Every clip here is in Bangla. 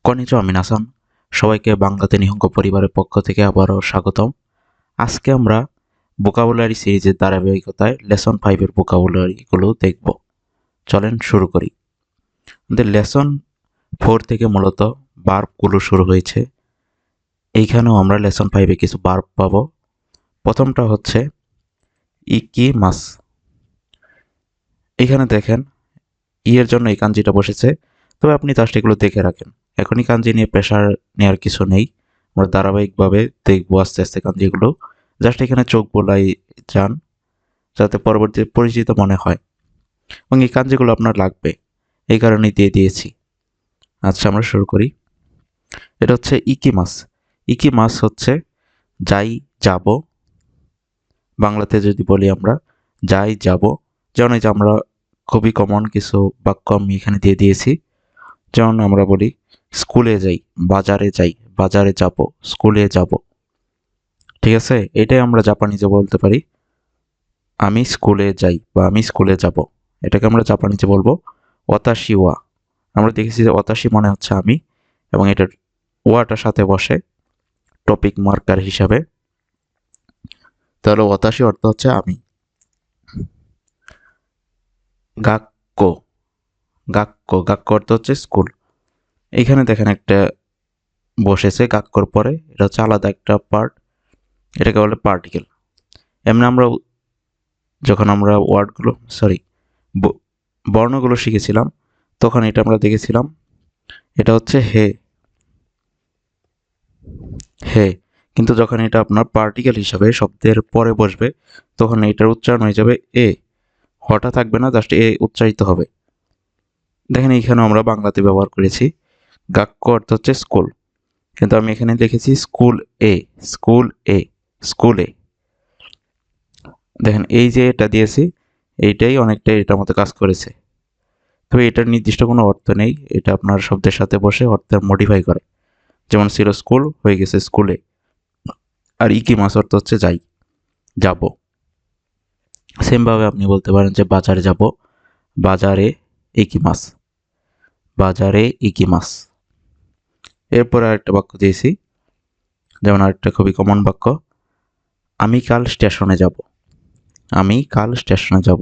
কনিচিওয়া মিনাসান, সবাইকে বাংলাতে নিহঙ্গ পরিবারের পক্ষ থেকে আবারও স্বাগতম। আজকে আমরা ভোকাবুলারি সিরিজের ধারাবাহিকতায় লেসন 5-এর ভোকাবুলারিগুলো দেখব। চলেন শুরু করি। আমাদের লেসন 4 থেকে মূলত বার্বগুলো শুরু হয়েছে। এইখানেও আমরা লেসন 5-এ কিছু বার্ব পাবো। প্রথমটা হচ্ছে ইকিমাস। এখানে দেখেন এর জন্য এই কাঞ্জিটা বসেছে, তবে আপনি জাস্ট এগুলো দেখে রাখেন। এখনই কাঞ্জি নিয়ে প্রেশার নেওয়ার কিছু নেই, আমরা ধারাবাহিকভাবে দেখবো আস্তে আস্তে কাঞ্জিগুলো। জাস্ট এখানে চোখ বোলাই যান, যাতে পরবর্তী পরিচিত মনে হয়, এবং এই কাঞ্জিগুলো আপনার লাগবে, এই কারণেই দিয়ে দিয়েছি। আচ্ছা, আমরা শুরু করি। এটা হচ্ছে ইকিমাস। ইকিমাস হচ্ছে যাই, যাব। বাংলাতে যদি বলি আমরা যাই, যাব, যেমন এই যে আমরা খুবই কমন কিছু বাক্য আমি এখানে দিয়ে দিয়েছি। যেমন আমরা বলি স্কুলে যাই, বাজারে যাই, বাজারে যাব, স্কুলে যাব। ঠিক আছে, এটাই আমরা জাপানিজে বলতে পারি আমি স্কুলে যাই বা আমি স্কুলে যাব। এটাকে আমরা জাপানিজে বলবো ওয়াতাশি ওয়া। আমরা দেখেছি যে ওয়াতাশি মানে হচ্ছে আমি, এবং এটার ওয়াটার সাথে বসে টপিক মার্কার হিসাবে, তাহলে ওয়াতাশি অর্থ হচ্ছে আমি। গাক্কো, গাক্কো, গাক্কো অর্থ হচ্ছে স্কুল। এইখানে দেখেন একটা বসেছে গাক্কোর পরে, এটা হচ্ছে আলাদা একটা পার্ট, এটাকে বলে পার্টিকেল। এমনি আমরা যখন আমরা ওয়ার্ডগুলো বর্ণগুলো শিখেছিলাম, তখন এটা আমরা দেখেছিলাম, এটা হচ্ছে হে, হে। কিন্তু যখন এটা আপনার পার্টিকেল হিসাবে শব্দের পরে বসবে, তখন এটার উচ্চারণ হয়ে যাবে এ। হটা থাকবে না, জাস্ট এ উচ্চারিত হবে। দেখেন এইখানে আমরা বাংলাতে ব্যবহার করেছি গাক্কো অর্থ হচ্ছে স্কুল, কিন্তু আমি এখানে লিখেছি স্কুল এ, স্কুল এ, স্কুলে। দেখেন এই যে এটা দিয়েছি, এইটাই অনেকটা এটার মতো কাজ করেছে। তবে এটার নির্দিষ্ট কোনো অর্থ নেই, এটা আপনার শব্দের সাথে বসে অর্থের মডিফাই করে। যেমন ছিল স্কুল, হয়ে গেছে স্কুলে। আর ইকিমাস অর্থ হচ্ছে যাই, যাব। সেমভাবে আপনি বলতে পারেন যে বাজারে যাব, বাজারে ইকিমাস, বাজারে ইকিমাস। এরপরে আরেকটা বাক্য দিয়েছি, যেমন আরেকটা খুবই কমন বাক্য, আমি কাল স্টেশনে যাব, আমি কাল স্টেশনে যাব।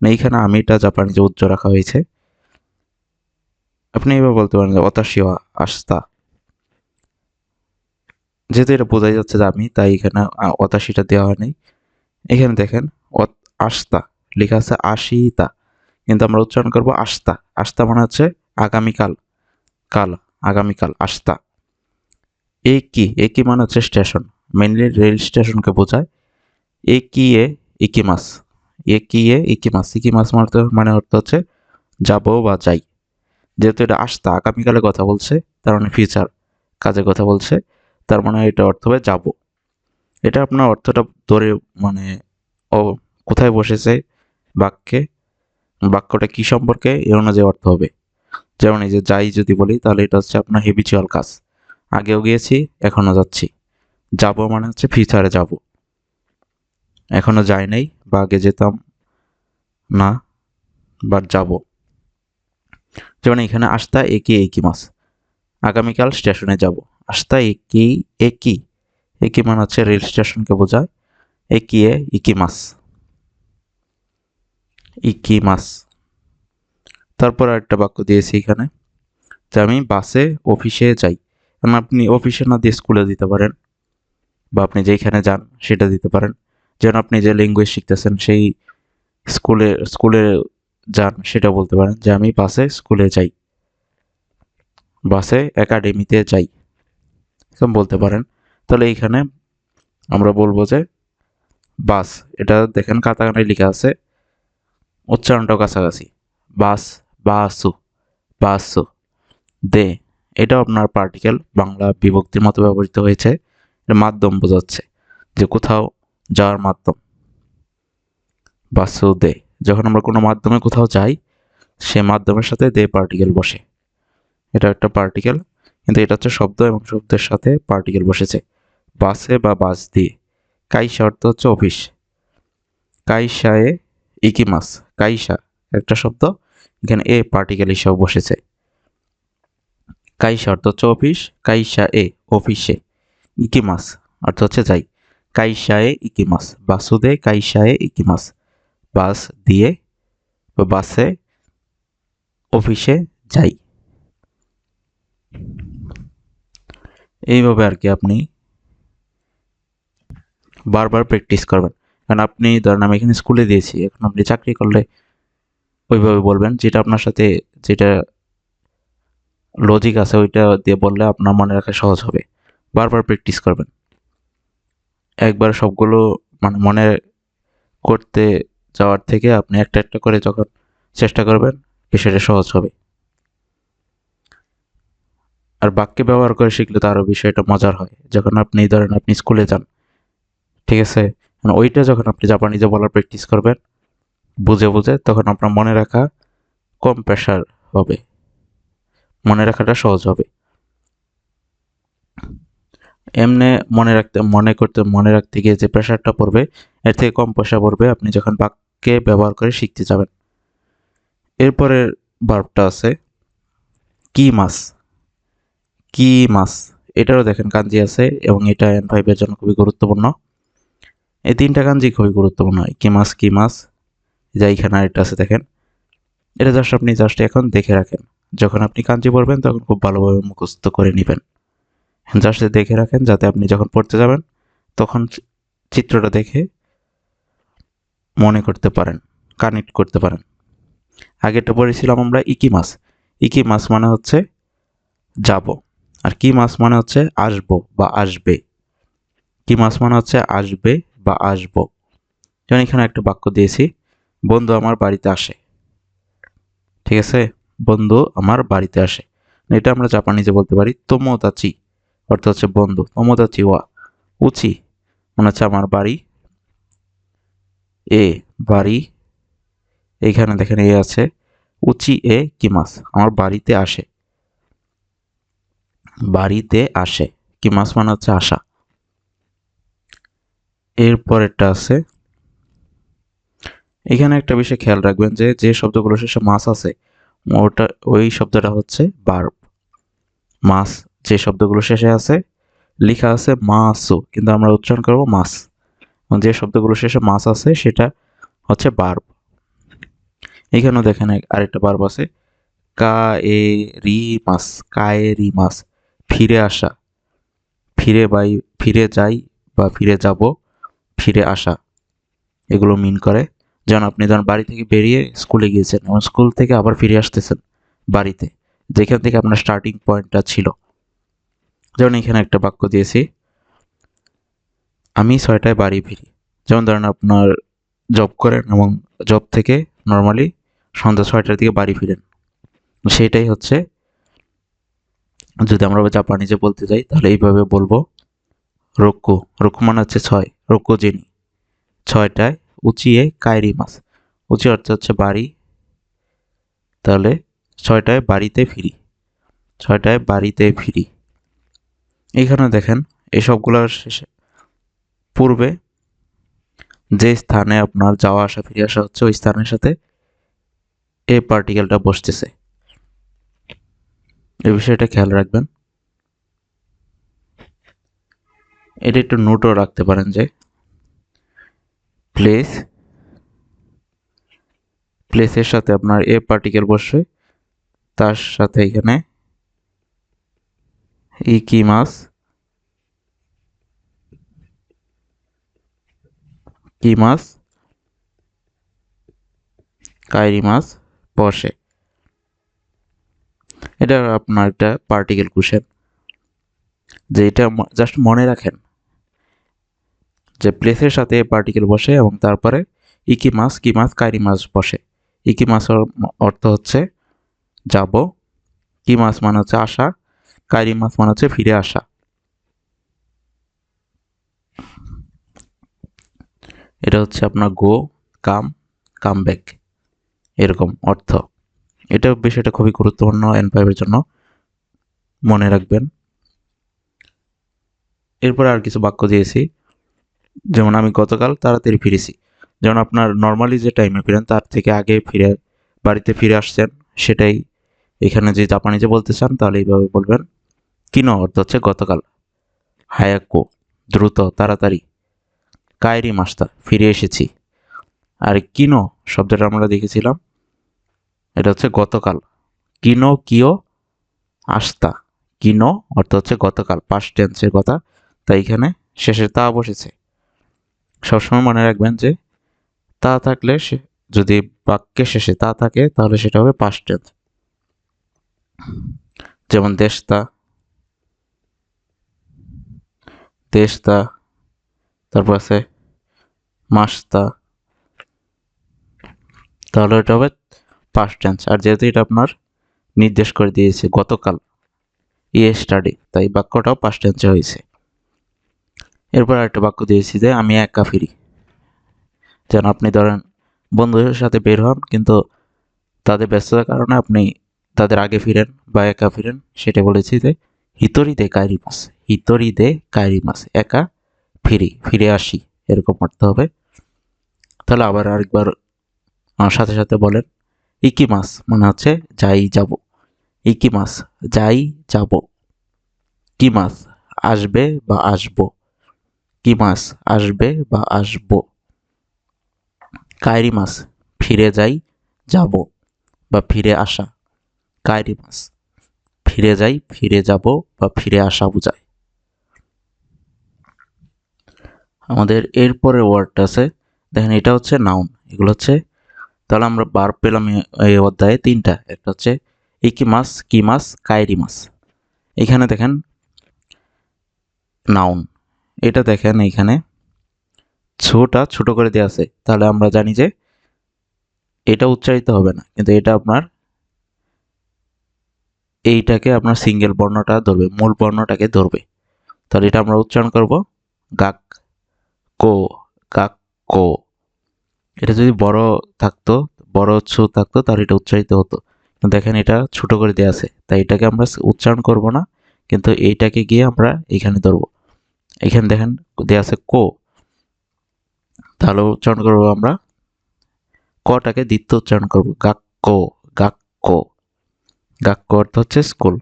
এইখানে আমিটা জাপানিজে উচ্চ রাখা হয়েছে। আপনি এবার বলতে পারেন যে অতাশিওয়া আস্তা। যেহেতু এটা বোঝাই যাচ্ছে যে আমি, তাই এখানে অতাশিটা দেওয়া হয়নি। এখানে দেখেন আস্তা লেখা আছে আশিতা, কিন্তু আমরা উচ্চারণ করবো আস্তা। আস্তা মানে হচ্ছে আগামীকাল, কাল, আগামীকাল, আস্তা। একি, একি মানে হচ্ছে স্টেশন, মেনলি রেল স্টেশনকে বোঝায়। একি এ ইকিমাস, একি এ ইকিমাস, ইকিমাস মানে অর্থ হচ্ছে যাব বা যাই। যেহেতু এটা আস্তা, আগামীকালে কথা বলছে, তার মানে ফিউচার কাজের কথা বলছে, তার মানে এটা অর্থ হবে যাব। এটা আপনার অর্থটা ধরে, মানে ও কোথায় বসেছে বাক্যে, বাক্যটা কি সম্পর্কে, এর অনুযায়ী অর্থ হবে। যেমন এই যে যাই যদি বলি, তাহলে এটা হচ্ছে আপনার হেবিচুয়াল কাজ, আগেও গিয়েছি, এখনো যাচ্ছি। যাব মানে হচ্ছে ফিউচারে যাব, এখনো যাই নাই বা আগে যেতাম না, বাট যাব। যেমন এখানে আস্তা একি একি মাস, আগামীকাল স্টেশনে যাব। আস্তা একি একি, একি মানে হচ্ছে রেল স্টেশনকে বোঝায়। একি এ ইকি মাস, ইকি মাস। তারপর আরেকটা বাক্য দিয়েছি এখানে, যে আমি বাসে অফিসে যাই। কারণ আপনি অফিসে না দিয়ে স্কুলে দিতে পারেন, বা আপনি যেখানে যান সেটা দিতে পারেন। যেন আপনি যে ল্যাঙ্গুয়েজ শিখতেছেন সেই স্কুলে স্কুলে যান, সেটা বলতে পারেন যে আমি বাসে স্কুলে যাই, বাসে একাডেমিতে যাই, এরকম বলতে পারেন। তাহলে এইখানে আমরা বলবো যে বাস, এটা দেখেন কাতাকানায় লেখা আছে, উচ্চারণটাও কাছাকাছি, বাস, বাসু, বাসু। দে, এটাও আপনার পার্টিকেল, বাংলা বিভক্তির মতো ব্যবহৃত হয়েছে। এটা মাধ্যম বোঝাচ্ছে, যে কোথাও যাওয়ার মাধ্যম। বাসু দে, যখন আমরা কোনো মাধ্যমে কোথাও যাই, সে মাধ্যমের সাথে দে পার্টিকেল বসে। এটা একটা পার্টিকেল, কিন্তু এটা হচ্ছে শব্দ, এবং শব্দের সাথে পার্টিকেল বসেছে বাসে বা বাস দিয়ে। কাইসা অর্থ হচ্ছে অফিস, কাইসায়ে ইকিমাস, কাইসা একটা শব্দ, এখানে এ পার্টিকেল হিসাবে বসেছে। কাইসা অর্থ হচ্ছে অফিস, কাইসা এ অফিসে, ইকিমাস অর্থ হচ্ছে যাই, কাইসায়ে ইকিমাস, বাসুদে কাইসায়ে ইকিমাস, বাস দিয়ে বা বাসে অফিসে যাই। এইভাবে আর কি আপনি বারবার প্র্যাকটিস করবেন। কারণ আপনি ধরেন আমি এখানে স্কুলে দিয়েছি, এখন আপনি চাকরি করলে ওইভাবে বলবেন, যেটা আপনার সাথে যেটা লজিক আছে ওইটা দিয়ে বললে আপনার মনে রাখা সহজ হবে। বারবার প্র্যাকটিস করবেন, একবার সবগুলো মানে মনে করতে যাওয়ার থেকে আপনি একটা একটা করে যখন চেষ্টা করবেন বিষয়টা সহজ হবে। আর বাক্যে ব্যবহার করে শিখলে তো আরও বিষয়টা মজার হয়। যখন আপনি ধরেন আপনি স্কুলে যান, ঠিক আছে, মানে ওইটা যখন আপনি জাপানিজে বলার প্র্যাকটিস করবেন বুঝে বুঝে, তখন আপনার মনে রাখা কম প্রেশার হবে, মনে রাখাটা সহজ হবে। এমনে মনে রাখতে গিয়ে যে প্রেশারটা পড়বে এর থেকে কম প্রেশার পড়বে আপনি যখন বাক্যে ব্যবহার করে শিখতে যাবেন। এরপরের ভার্বটা আছে কি মাস। কি মাস, এটারও দেখেন কাঞ্জি আছে এবং এটা N5 এর জন্য খুবই গুরুত্বপূর্ণ। এই তিনটা কাঞ্জি খুবই গুরুত্বপূর্ণ, কি মাস, যা এখানে আরেকটা আছে দেখেন। এটা আপনি এখন দেখে রাখেন, যখন আপনি কাঞ্জি পড়বেন তখন খুব ভালোভাবে মুখস্থ করে নেবেন। জাস্ট দেখে রাখেন যাতে আপনি যখন পড়তে যাবেন তখন চিত্রটা দেখে মনে করতে পারেন, কানেক্ট করতে পারেন। আগেরটা পড়েছিলাম আমরা ইকিমাস। ইকিমাস মানে হচ্ছে যাব, আর কি মাস মানে হচ্ছে আসবো বা আসবে। কি মাস মানে হচ্ছে আসবে বা আসবো। যেমন এখানে একটা বাক্য দিয়েছি, বন্ধু আমার বাড়িতে আসে, ঠিক আছে, বন্ধু আমার বাড়িতে আসে। এটা আমরা জাপানিজে বলতে পারি তোমোদাচি, অর্থ হচ্ছে বন্ধু। তোমোদাচি ওয়া উচি মানে হচ্ছে আমার বাড়ি, এ বাড়ি, এইখানে দেখেন এ আছে, উচি এ কিমাস আমার বাড়িতে আসে, বাড়িতে আসে। কিমাস মানে হচ্ছে আসা। এরপরেরটা আছে, এখানে একটা বিষয় খেয়াল রাখবেন যে যে শব্দগুলো শেষে মাস আছে ওই শব্দটা হচ্ছে ভার্ব। মাস যে শব্দগুলো শেষে আছে লেখা আছে মাসু, কিন্তু আমরা উচ্চারণ করব মাস। যে শব্দগুলো শেষে মাস আছে সেটা হচ্ছে ভার্ব। এখানেও দেখেন আরেকটা ভার্ব আছে কাএরিমাস, কাএরিমাস ফিরে আসা, ফিরে যাই বা ফিরে যাব, ফিরে আসা, এগুলো মিন করে। যেমন আপনি ধরেন বাড়ি থেকে বেরিয়ে স্কুলে গিয়েছেন এবং স্কুল থেকে আবার ফিরে আসতেছেন বাড়িতে, যেখান থেকে আপনার স্টার্টিং পয়েন্টটা ছিল। যেমন এখানে একটা বাক্য দিয়েছি, আমি 6টায় বাড়ি ফিরি। যেমন ধরেন আপনার জব করেন এবং জব থেকে নর্মালি সন্ধ্যা 6টার দিকে বাড়ি ফিরেন, সেটাই হচ্ছে যদি আমরা জাপানিজে বলতে যাই তাহলে এইভাবে বলবো রোক্কু। রোক্কু মানে হচ্ছে 6, রোক্কু জেনি 6টায় উচিয়ে কায়রি মাস, উচি অর্থ হচ্ছে বাড়ি, তাহলে 6টায় বাড়িতে ফিরি, 6টায় বাড়িতে ফিরি। এইখানে দেখেন এই সবগুলোর শেষে পূর্বে যে স্থানে আপনার যাওয়া আসা ফিরে আসা হচ্ছে ওই স্থানের সাথে এই পার্টিকেলটা বসতেছে, এই বিষয়টা খেয়াল রাখবেন। এটা একটু নোটও রাখতে পারেন যে প্লেস, প্লেসের সাথে আপনার এ পার্টিকেল বসে, তার সাথে এখানে ইকিমাস, কিমাস, কাইরিমাস বসে। এটা আপনার একটা পার্টিকেল কোশ্চেন, যে এটা জাস্ট মনে রাখেন যে প্লেসের সাথে পার্টিকেল বসে এবং তারপরে ইকিমাস, কিমাস, কাইরিমাস বসে। ইকিমাসের অর্থ হচ্ছে যাব, কিমাস মানে হচ্ছে আসা, কাইরিমাস মানে হচ্ছে ফিরে আসা। এটা হচ্ছে আপনার গো, কাম, কাম ব্যাক, এরকম অর্থ। এটা বিষয়টা খুবই গুরুত্বপূর্ণ N5 এর জন্য, মনে রাখবেন। এরপর আর কিছু বাক্য দিয়েছি, যেমন আমি গতকাল তাড়াতাড়ি ফিরেছি। যেমন আপনার নর্মালি যে টাইমে ফিরেন তার থেকে আগে বাড়িতে ফিরে আসছেন, সেটাই এখানে যে জাপানিজে বলতে চান তাহলে এইভাবে বলবেন। কিনো অর্থ হচ্ছে গতকাল। হায়াকো দ্রুত, তাড়াতাড়ি। কায়েরি মাস্তা ফিরে এসেছি। আর কিনো শব্দটা আমরা দেখেছিলাম, এটা হচ্ছে গতকাল। কিনো কিও আস্তা। কিনো অর্থ হচ্ছে গতকাল, পাস্ট টেন্সের কথা, তাই এখানে শেষে তা বসেছে। সবসময় মনে রাখবেন যে তা থাকলে যদি বাক্যের শেষে তা থাকে তাহলে সেটা হবে পাস্ট টেন্স। যেমন দেশতা, দেশতা, তারপর আছে মাসতা, তাহলে এটা হবে পাস্ট টেন্স। আর যেহেতু এটা আপনার নির্দেশ করে দিয়েছে গতকাল, স্টাডি, তাই বাক্যটাও পাস্ট টেন্সে হয়েছে। এরপর একটা বাক্য দিয়েছি যে আমি একা ফিরি। যেন আপনি ধরেন বন্ধুদের সাথে বের হন, কিন্তু তাদের ব্যস্ততার কারণে আপনি তাদের আগে ফিরেন বা একা ফিরেন, সেটা বলেছি যে হিতরি দে কায়রি মাস। হিতরি দে কায়রি মাস, একা ফিরি, ফিরে আসি, এরকম অর্থ হবে। তাহলে আবার আরেকবার আমার সাথে সাথে বলেন। ইকি মাস মানে হচ্ছে যাই যাব। ইকি মাস যাই যাব। কি মাস আসবে বা আসবো। কি মাস আসবে বা আসবো। কায়রি মাস ফিরে যাই, যাব বা ফিরে আসা। কায়রি মাস ফিরে যাই, ফিরে যাব বা ফিরে আসা বোঝায়। আমাদের এরপরের ওয়ার্ডটা আছে, দেখেন এটা হচ্ছে নাউন, এগুলো হচ্ছে, তাহলে আমরা ভার্ব পেলাম এই অধ্যায়ে তিনটা। একটা হচ্ছে ইকি মাস, কি মাস, কায়রি মাস। এখানে দেখেন নাউন, এটা দেখেন এইখানে ছোটা ছোট করে দেওয়া আছে, তাহলে আমরা জানি যে এটা উচ্চারিত হবে না, কিন্তু এটা আপনার এইটাকে আপনার সিঙ্গেল বর্ণটা ধরবে, মূল বর্ণটাকে ধরবে। তাহলে এটা আমরা উচ্চারণ করব গাক কো, গাক কো। এটা যদি বড় থাকতো, বড় ছো থাকতো, তাহলে এটা উচ্চারিত হতো। কিন্তু দেখেন এটা ছোট করে দেওয়া আছে, তাই এটাকে আমরা উচ্চারণ করব না, কিন্তু এইটাকে গিয়ে আমরা এখানে ধরবো। এখানে দেখেন দেওয়া আছে কো, তাহলে উচ্চারণ করবো আমরা কটাকে দ্বিতীয় উচ্চারণ করবো, গাক্কো, গাক্কো। গাক্কো অর্থ হচ্ছে স্কুল।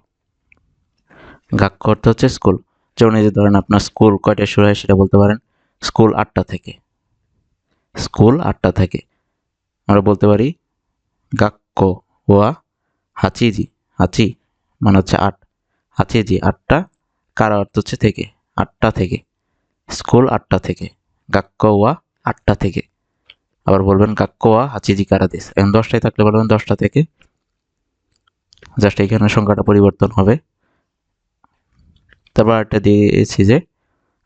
গাক্কো অর্থ হচ্ছে স্কুল। যেমন এই যে ধরেন আপনার স্কুল কয়টায় শুরু হয় সেটা বলতে পারেন স্কুল 8টা থেকে। স্কুল 8টা থেকে আমরা বলতে পারি গাক্কো ওয়া হাচিজি। হাচি মানে হচ্ছে 8, হাচিজি 8টা, কারা অর্থ হচ্ছে থেকে, 8টা থেকে। স্কুল 8টা থেকে, গাক্কো ওয়া 8টা থেকে। আবার বলবেন গাক্কো ওয়া হাচিজি কারা দেশ। এখন 10টায় থাকলে বলবেন 10টা থেকে, জাস্ট এখানে সংখ্যাটা পরিবর্তন হবে। তারপর একটা দিয়েছি যে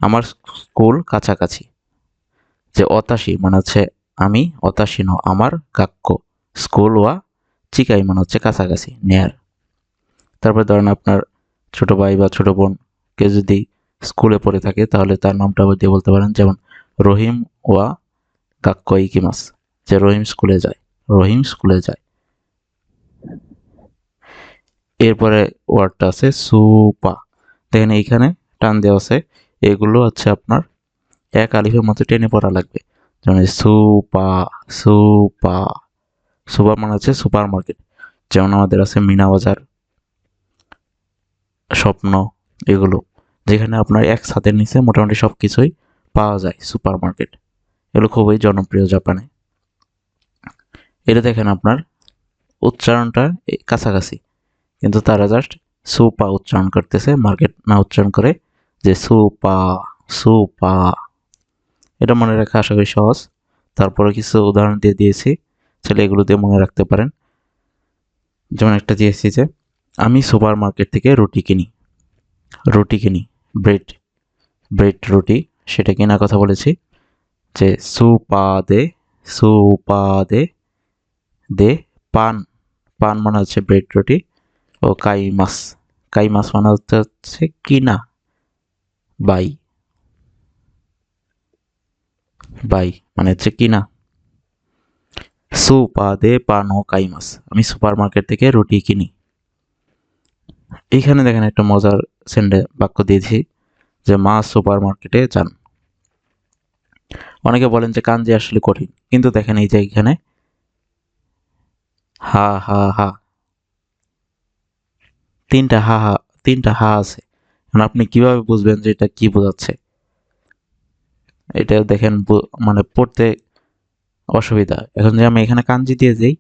আমার স্কুল কাছাকাছি। যে অতাশি মানে হচ্ছে আমি, অতাশি ন আমার, গাক্য স্কুল ওয়া চিকাই মানে হচ্ছে কাছাকাছি, নেয়ার। তারপর ধরেন আপনার ছোট ভাই বা ছোট বোন কে যদি স্কুলে পড়ে থাকে তাহলে তার নামটা দিয়ে বলতে পারেন, যেমন রহিম ওয়া গাক্য ইকিমাস, যে রহিম স্কুলে যায়, রহিম স্কুলে যায়। এরপরে ওয়ার্ডটা আছে সুপা। দেখেন এইখানে টান দেওয়া আছে, এগুলো হচ্ছে আপনার এক আলিফের মতো টেনে পড়া লাগবে। যেমন সুপা, সুপা। সুপার মানে হচ্ছে সুপার মার্কেট। যেমন আমাদের আছে মিনা বাজার, স্বপ্ন, এগুলো যেখানে আপনার এক ছাদের নিচে মোটামুটি সব কিছুই পাওয়া যায়, সুপার মার্কেট। এগুলো খুবই জনপ্রিয় জাপানে। এটা দেখেন আপনার উচ্চারণটা কাছাকাছি, কিন্তু তারা জাস্ট সুপা উচ্চারণ করতেছে, মার্কেট না উচ্চারণ করে, যে সুপা, সুপা। এটা মনে রাখা আশা করি সহজ। তারপরে কিছু উদাহরণ দিয়ে দিয়েছি, তাহলে এগুলো দিয়ে মনে রাখতে পারেন। যেমন একটা দিয়েছি যে আমি সুপার মার্কেট থেকে রুটি কিনি। রুটি কিনি, ব্রেড, ব্রেড রুটি, সেটা কেনার কথা বলেছি। যে সুপাদে, সুপাদে দে পান, পান মানে হচ্ছে ব্রেড রুটি। ও কাই মাছ, কাই মাছ মানে হচ্ছে কিনা, বাই, বাই মানে হচ্ছে কিনা। সুপাদে পান ও কাই মাছ, আমি সুপার মার্কেট থেকে রুটি কিনি। এইখানে দেখেন একটা মজার বাক্য দিয়েছি, যে মা সুপার মার্কেটে যান। অনেকে বলেন যে কাঞ্জি আসলে কঠিন, কিন্তু দেখেন এই যে এখানে হা হা হা, তিনটা হা হা তিনটা হা আছে। এখন আপনি কিভাবে বুঝবেন যে এটা কি বোঝাচ্ছে? এটা দেখেন মানে পড়তে অসুবিধা। এখন যে আমি এখানে কাঞ্জি দিয়ে দিই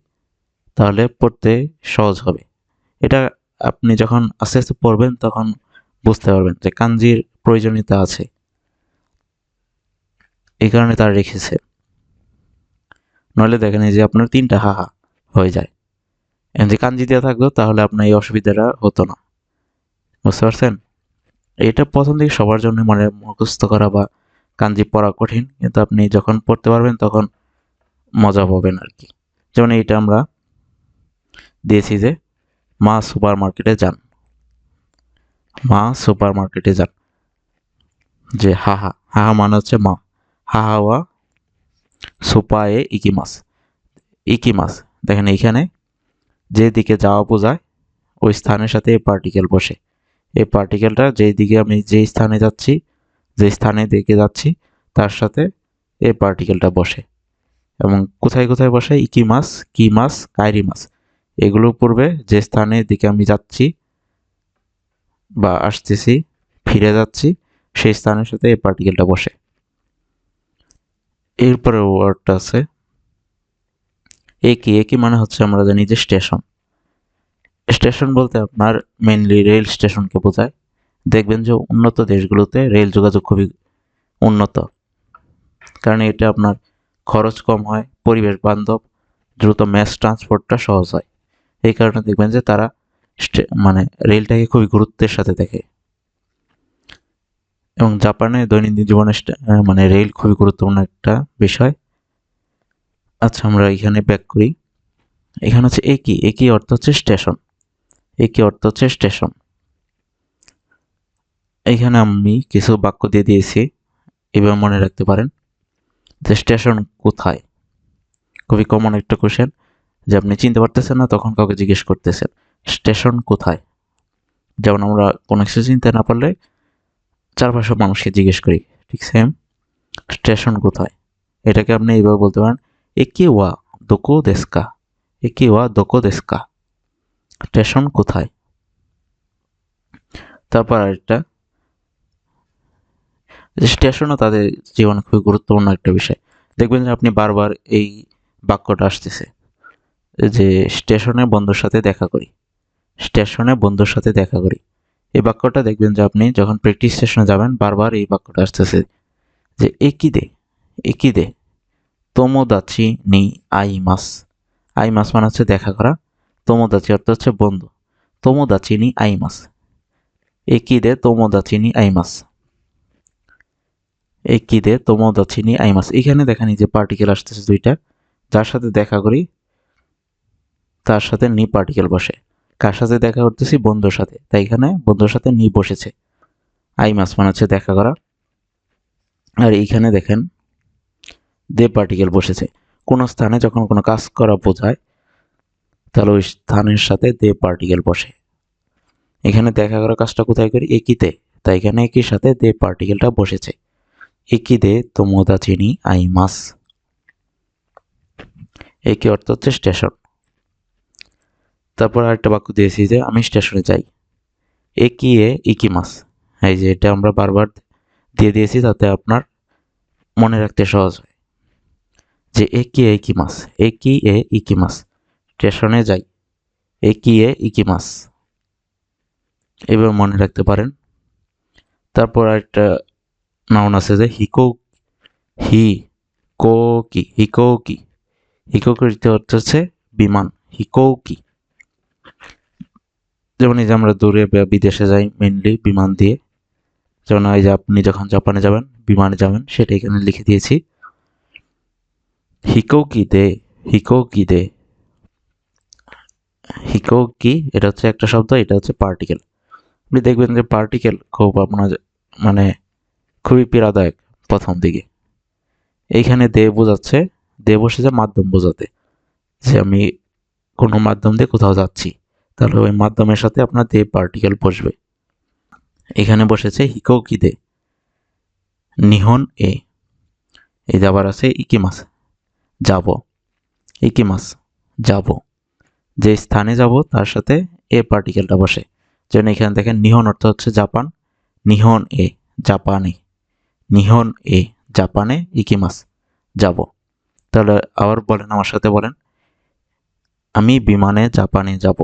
তাহলে পড়তে সহজ হবে। এটা আপনি যখন আস্তে আস্তে পড়বেন তখন বুঝতে পারবেন যে কাঞ্জির প্রয়োজনীয়তা আছে, এই কারণে তারা রেখেছে। নইলে দেখেন এই যে আপনার তিনটা হা হা হয়ে যায়। এখন যে কাঞ্জি দেওয়া থাকতো তাহলে আপনার এই অসুবিধাটা হতো না। বুঝতে পারছেন? এটা প্রথম দিকে সবার জন্য মানে মুখস্থ করা বা কাঞ্জি পড়া কঠিন, কিন্তু আপনি যখন পড়তে পারবেন তখন মজা পাবেন আর কি। যেমন এইটা আমরা দিয়েছি যে মা সুপার মার্কেটে যান, মা সুপার মার্কেটে যান। যে হা হা হা হা মানে হচ্ছে মা, হা হা ওয়া সুপায়ে ইকিমাস, ইকিমাস। দেখেন এইখানে যে দিকে যাওয়া বোঝায় ওই স্থানের সাথে এই পার্টিকেল বসে। এই পার্টিকেলটা যেই দিকে আমি যেই স্থানে যাচ্ছি, যে স্থানে দিকে যাচ্ছি তার সাথে এই পার্টিকেলটা বসে। এবং কোথায় কোথায় বসে? ইকিমাস, কিমাস, কাইরিমাস, এগুলো পূর্বে যে স্থানের দিকে আমি যাচ্ছি বা আসতেছি, ফিরে যাচ্ছি, সেই স্থানের সাথে এই পার্টিকেলটা বসে। এরপরে ওয়ার্ডটা আছে একি। একি মানে হচ্ছে আমরা জানি যে স্টেশন। স্টেশন বলতে আপনার মেইনলি রেল স্টেশনকে বোঝায়। দেখবেন যে উন্নত দেশগুলোতে রেল যোগাযোগ খুবই উন্নত, কারণ এটা আপনার খরচ কম হয়, পরিবেশ বান্ধব, দ্রুত ম্যাস ট্রান্সপোর্টটা সহজ হয়। এই কারণে দেখবেন যে তারা মানে রেলটাকে খুবই গুরুত্বের সাথে দেখে। এবং জাপানে দৈনন্দিন জীবনে মানে রেল খুবই গুরুত্বপূর্ণ একটা বিষয়। আচ্ছা, আমরা এখানে ব্যাক করি। এখানে হচ্ছে একি। একি অর্থ হচ্ছে স্টেশন। একি অর্থ হচ্ছে স্টেশন। এইখানে আমি কিছু বাক্য দিয়ে দিয়েছি, এবার মনে রাখতে পারেন যে স্টেশন কোথায়। খুবই কমন একটা কোশ্চেন, যে আপনি চিনতে পারতেছেন না তখন কাউকে জিজ্ঞেস করতেছেন স্টেশন কোথায়। যেমন আমরা কোনো কিছু চিনতে না পারলে চারপাশের মানুষকে জিজ্ঞেস করি, ঠিক সেম স্টেশন কোথায়। এটাকে আপনি এইভাবে বলতে পারেন, একি ওয়া দোকো দেস্কা, একি ওয়া দোকো দেস্কা, স্টেশন কোথায়। তারপর আরেকটা, স্টেশনও তাদের জীবনে খুবই গুরুত্বপূর্ণ একটা বিষয়। দেখবেন যে আপনি বারবার এই বাক্যটা আসতেছে যে স্টেশনে বন্ধুর সাথে দেখা করি, স্টেশনে বন্ধুর সাথে দেখা করি। এই বাক্যটা দেখবেন যে আপনি যখন প্র্যাকটিস স্টেশনে যাবেন বারবার এই বাক্যটা আসতেছে যে একিদে, একিদে তোমোদাচি নি আইমাস। আইমাস মানে হচ্ছে দেখা করা, তোমোদাচি অর্থ হচ্ছে বন্ধু, তোমোদাচি নি আইমাস, একিদে তোমোদাচি নি আইমাস, একিদে তোমোদাচি নি আইমাস। এখানে দেখেন এই যে পার্টিকেল আসতেছে দুইটা, যার সাথে দেখা করি তার সাথে নি পার্টিকেল বসে। কার সাথে দেখা করতেছি? বন্ধুর সাথে, তাই এখানে বন্ধুর সাথে নি বসেছে। আইমাস মানে হচ্ছে দেখা করা। আর এইখানে দেখেন দে পার্টিকেল বসেছে। কোনো স্থানে যখন কোনো কাজ করা বোঝায় তাহলে ওই স্থানের সাথে দে পার্টিকেল বসে। এখানে দেখা করা কাজটা কোথায় করি? একিতে, তাই এখানে একির সাথে দে পার্টিকেলটা বসেছে। একিদে তোমোদাচি নি আইমাস। একি অর্থ হচ্ছে স্টেশন। তারপর আরেকটা বাক্য দিয়েছি যে আমি স্টেশনে যাই, একি এ ইকিমাস। এই যে এটা আমরা বারবার দিয়ে দিয়েছি যাতে আপনার মনে রাখতে সহজ হয় যে একি এ ইকিমাস, একি এ ইকিমাস, স্টেশনে যাই, একি এ ইকিমাস, এবার মনে রাখতে পারেন। তারপর আরেকটা নাউন আছে যে হিকো, হি কোকি, হিকোকি। হিকোকির অর্থ হচ্ছে বিমান, হিকোকি। যেমন এই যে আমরা দূরে বা বিদেশে যাই মেনলি বিমান দিয়ে, যেমন এই যে আপনি যখন জাপানে যাবেন বিমানে যাবেন সেটা এখানে লিখে দিয়েছি। হিকোকি দে, হিকোকি দে, হিকোকি এটা হচ্ছে একটা শব্দ, এটা হচ্ছে পার্টিকেল। আপনি দেখবেন যে পার্টিকেল খুব আপনার মানে খুবই পীড়াদায়ক প্রথম দিকে। এইখানে দে বোঝাচ্ছে, দে বসেছে মাধ্যম বোঝাতে, যে আমি কোনো মাধ্যম দিয়ে কোথাও যাচ্ছি, তাহলে ওই মাধ্যমের সাথে আপনার দে পার্টিকেল বসবে। এখানে বসেছে হিকোকি দে, নিহন এ। এই যে আবার আছে ইকিমাস, যাব, ইকিমাস যাব, যে স্থানে যাব তার সাথে এ পার্টিকেলটা বসে। যেমন এখানে দেখেন নিহন অর্থ হচ্ছে জাপান, নিহন এ জাপানে, নিহন এ জাপানে ইকিমাস যাব। তাহলে আবার বলেন, আমার সাথে বলেন, আমি বিমানে জাপানে যাব,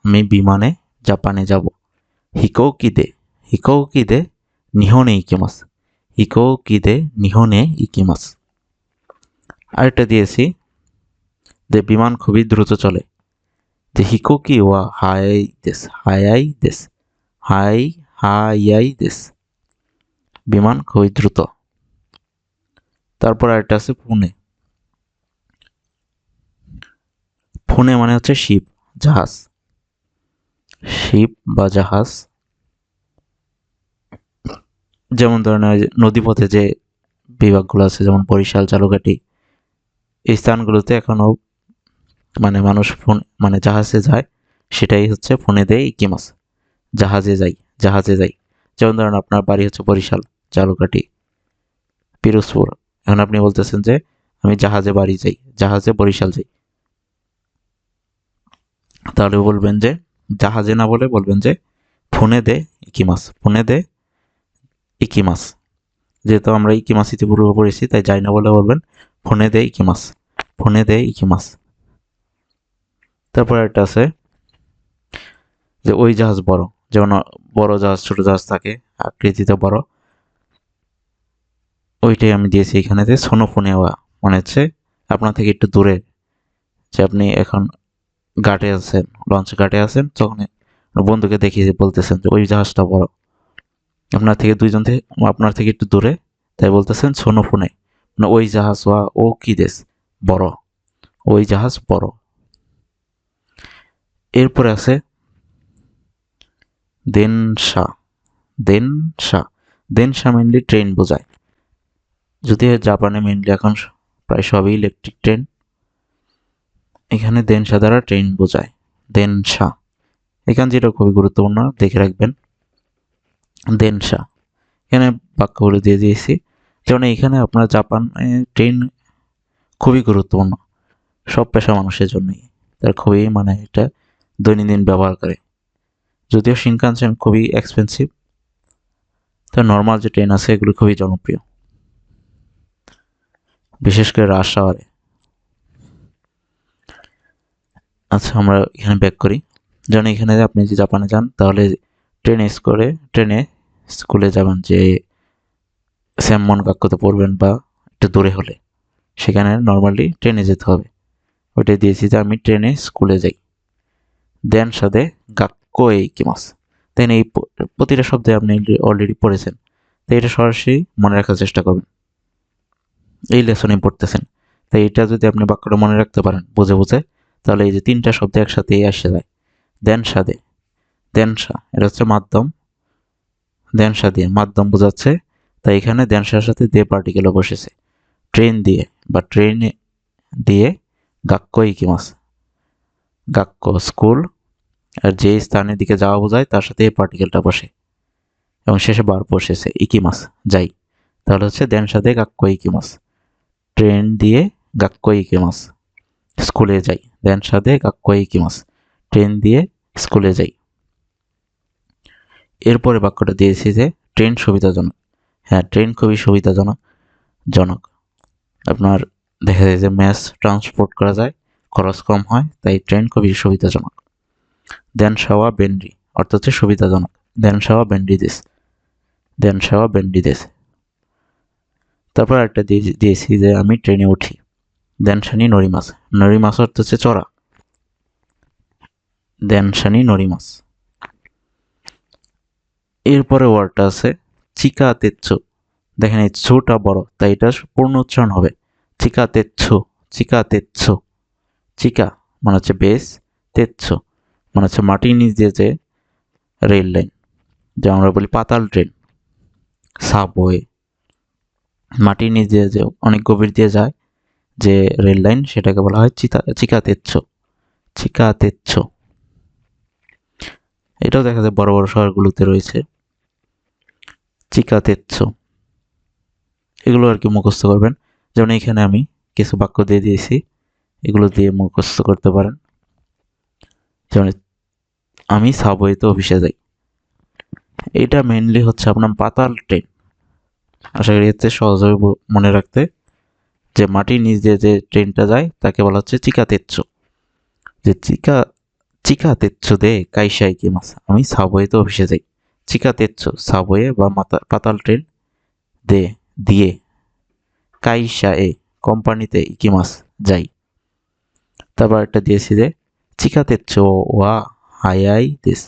আমি বিমানে জাপানে যাব। হিকৌকি দে, হিকৌকি দে নিহনে ইকিমাস, হিকৌকি দে নিহনে ইকিমাস। আরেকটা দিয়েছি যে বিমান খুবই দ্রুত চলে, যে হিকোকি ওয়া হায়াই দেস, হায়াই দেস, হায়াই দেস, বিমান খুবই দ্রুত। তারপর আরেকটা আছে পুনে, পুনে মানে হচ্ছে শিপ, জাহাজ, শিপ বা জাহাজ। যেমন ধরেন নদীপথে যে বিভাগগুলো আছে, যেমন বরিশাল, ঝালকাঠি, এই স্থানগুলোতে এখনো মানে মানুষ ফোন মানে জাহাজে যায়, সেটাই হচ্ছে ফোনে দেয় ইকিমাস, জাহাজে যাই, জাহাজে যাই। যেমন ধরেন আপনার বাড়ি হচ্ছে বরিশাল, ঝালকাঠি, পিরোজপুর, এখন আপনি বলতেছেন যে আমি জাহাজে বাড়ি যাই, জাহাজে বরিশাল যাই, তাহলে বলবেন যে জাহাজে না বলে বলবেন যে ফোনে দে ইকিমাস, ফোনে দে ইকিমাস। যেহেতু আমরা ইকিমাস ইতিপূর্বে পড়েছি তাই যাই না বলে বলবেন ফোনে দে ইকিমাস, ফোনে দে ইকিমাস। তারপর একটা আছে যে ওই জাহাজ বড়, যেমন বড় জাহাজ ছোট জাহাজ থাকে আকৃতিতে বড়, ওইটাই আমি দিয়েছি এখানে যে সোনোফোনেওয়া, মানে হচ্ছে আপনার থেকে একটু দূরে, যে আপনি এখন ঘাটে আছেন, লঞ্চ ঘাটে আছেন, তখন বন্ধুকে দেখিয়ে বলতেছেন যে ওই জাহাজটা বড়, আপনার থেকে দুইজন থেকে, আপনার থেকে একটু দূরে, তাই বলতেছেন সোনোফোনে, মানে ওই জাহাজ ও কি দেশ বড়, ওই জাহাজ বড়। এরপরে আছে দেনশা, দেনশা, দেনশা মেনলি ট্রেন বোঝায়, যদিও জাপানে মেনলি এখন প্রায় সবই ইলেকট্রিক ট্রেন, এখানে দেনশা দ্বারা ট্রেন বোঝায়, দেনশা। এখানে যেটা খুবই গুরুত্বপূর্ণ দেখে রাখবেন, দেনশা, এখানে বাক্যগুলো দিয়ে দিয়েছি। যেমন এখানে আপনার জাপান ট্রেন খুবই গুরুত্বপূর্ণ সব পেশা মানুষের জন্যই, তার খুবই মানে এটা দৈনন্দিন ব্যবহার করে। যদিও শিনকানসেন খুবই এক্সপেন্সিভ, তার নর্মাল যে ট্রেন আছে এগুলো খুবই জনপ্রিয়, বিশেষ করে রাশ আওয়ারে। আচ্ছা আমরা এখানে ব্যাক করি। যেমন এখানে আপনি যদি জাপানে যান তাহলে ট্রেনে স্কুলে যাবেন, যে স্যামমন কাক্কুতে পড়বেন বা একটু দূরে হলে সেখানে নর্মালি ট্রেনে যেতে হবে, ওইটাই দিয়েছি যে আমি ট্রেনে স্কুলে যাই। দেন সাথে গাক্কো এই কিমাস, দেন এই প্রতিটা শব্দে আপনি অলরেডি পড়েছেন, তাই এটা সরাসরি মনে রাখার চেষ্টা করবেন, এই লেসনে পড়তেছেন, তাই এটা যদি আপনি বাক্যটা মনে রাখতে পারেন বুঝে বুঝে, তাহলে এই যে তিনটা শব্দ একসাথে আসে যায়। দেন সাদে, দেনসা এটা হচ্ছে মাধ্যম, দেনসা দিয়ে মাধ্যম বোঝাচ্ছে, তাই এখানে দেনসার সাথে দে পার্টিকেলও বসেছে। ট্রেন দিয়ে বা ট্রেনে দিয়ে গাক্কো ইকিমাস, গাক্কো স্কুল, আর যে স্থানের দিকে যাওয়া বোঝায় তার সাথে এই পার্টিকেলটা বসে, এবং শেষে বার বসেছে ইকিমাস যাই, তাহলে হচ্ছে দেনসা দিয়ে গাক্কো ইকিমাস, ট্রেন দিয়ে গাক্কো ইকিমাস, স্কুলে যাই, দেনসা দিয়ে গাক্কো ইকিমাস, ট্রেন দিয়ে স্কুলে যাই। এরপরে বাক্যটা দিয়েছি যে ট্রেন সুবিধাজনক, হ্যাঁ ট্রেন খুবই সুবিধাজনক জনক, আপনার দেখা যায় যে ম্যাস ট্রান্সপোর্ট করা যায়, খরচ কম হয়, তাই ট্রেন খুবই সুবিধাজনক। দেন সাওয়া বেন্ডি অর্থ হচ্ছে সুবিধাজনক, দেন সাওয়া বেন্ডি দেশ, দেন সাওয়া বেন্ডি দেশ। তারপর একটা দিয়েছি যে আমি ট্রেনে উঠি, দেন শানি নরিমাস, নরিমাস অর্থ হচ্ছে চড়া, দেন শানি নরিমাস। এরপরে ওয়ার্ডটা আছে চিকা তেচ্ছু, দেখেন এই ছুটা বড় তাই এটা পূর্ণ উচ্চারণ হবে চিকা তেচ্ছু, চিকা তেচ্ছু, চিকা মানে হচ্ছে বেস, তেচ্ছু মানে হচ্ছে মাটির নিচ দিয়ে যে রেল লাইন, যা আমরা বলি পাতাল ট্রেন, সাবওয়ে, মাটির নিচ দিয়ে যে অনেক গভীর দিয়ে যায় যে রেল লাইন সেটাকে বলা হয় চিকা তেচ্ছু, চিকা তেচ্ছু। এটাও দেখা যায় বড় বড় শহরগুলোতে রয়েছে চিকা তেচ্ছু, এগুলো আর কি মুখস্থ করবেন। যেমন এখানে আমি কিছু বাক্য দিয়ে দিয়েছি, এগুলো দিয়ে মুখস্থ করতে পারেন। যেমন আমি সাবওয়েতে অফিসে যাই, এটা মেইনলি হচ্ছে আপনার পাতাল ট্রেন। আশা করি এতে সহজ হবে মনে রাখতে, যে মাটির নিচ দিয়ে যে ট্রেনটা যায় তাকে বলা হচ্ছে চিকাতেচ্ছু। যে চিকাতেচ্ছু দে কাইসা ইকিমাস, আমি সাবওয়েতে অফিসে যাই। চিকাতেচ্ছু সাবওয়ে বা পাতাল ট্রেন, দে দিয়ে, কাইসা এ কোম্পানিতে ইকিমাস যাই। তারপর একটা দিয়েছি যে চিকাতেচ্ছু ওয়া হায়াই দেস,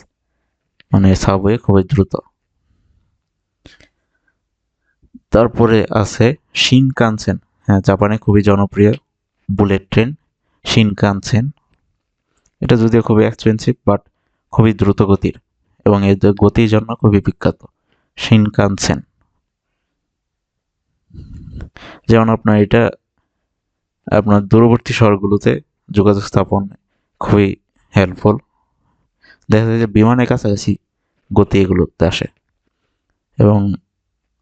মানে সাবওয়ে খুবই দ্রুত। তারপরে আছে শিনকানসেন, হ্যাঁ জাপানে খুবই জনপ্রিয় বুলেট ট্রেন শিনকানসেন। এটা যদিও খুবই এক্সপেন্সিভ বাট খুবই দ্রুত গতির এবং এর গতির জন্য খুবই বিখ্যাত শিনকানসেন। যেমন আপনার এটা আপনার দূরবর্তী শহরগুলোতে যোগাযোগ স্থাপন খুবই হেল্পফুল। দেখা যায় যে বিমানের কাছাকাছি গতি এগুলোতে আসে এবং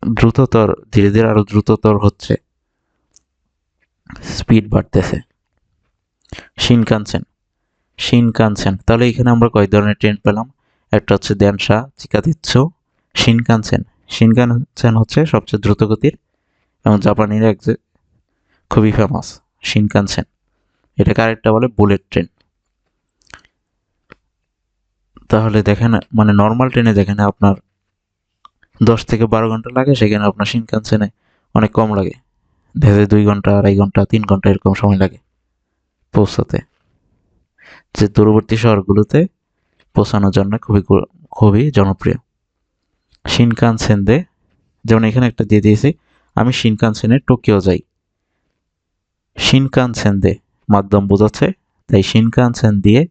দ্রুততর, ধীরে ধীরে আরো দ্রুততর হচ্ছে, স্পিড বাড়তেছে। শিনকানসেন, শিনকানসেন, তাহলে এখানে আমরা কয় ধরনের ট্রেন পেলাম? একটা হচ্ছে দেনশা, চিকাতিচ্ছু, শিনকানসেন। শিনকানসেন হচ্ছে সবচেয়ে দ্রুত গতির এবং জাপানির এক যে খুবই ফেমাস শিনকানসেন। এটাকে আরেকটা বলে বুলেট ট্রেন। তাহলে দেখেন, মানে নর্মাল ট্রেনে যেখানে আপনার 10 থেকে 12 ঘন্টা লাগে, সেখানে আপনার শিনকানসেনে অনেক কম লাগে। দেখা যায় 2 ঘন্টা, 2.5 ঘন্টা, 3 ঘন্টা এরকম সময় লাগে পৌঁছাতে, যে দূরবর্তী শহরগুলোতে পৌঁছানোর জন্য খুবই জনপ্রিয়। শিনকানসেন দে, যেমন এখানে একটা দিয়ে দিয়েছি, আমি শিনকানসেনে টোকিও যাই। শিনকানসেন দে মাধ্যম বোঝাচ্ছে, তাই শিনকানসেন দিয়ে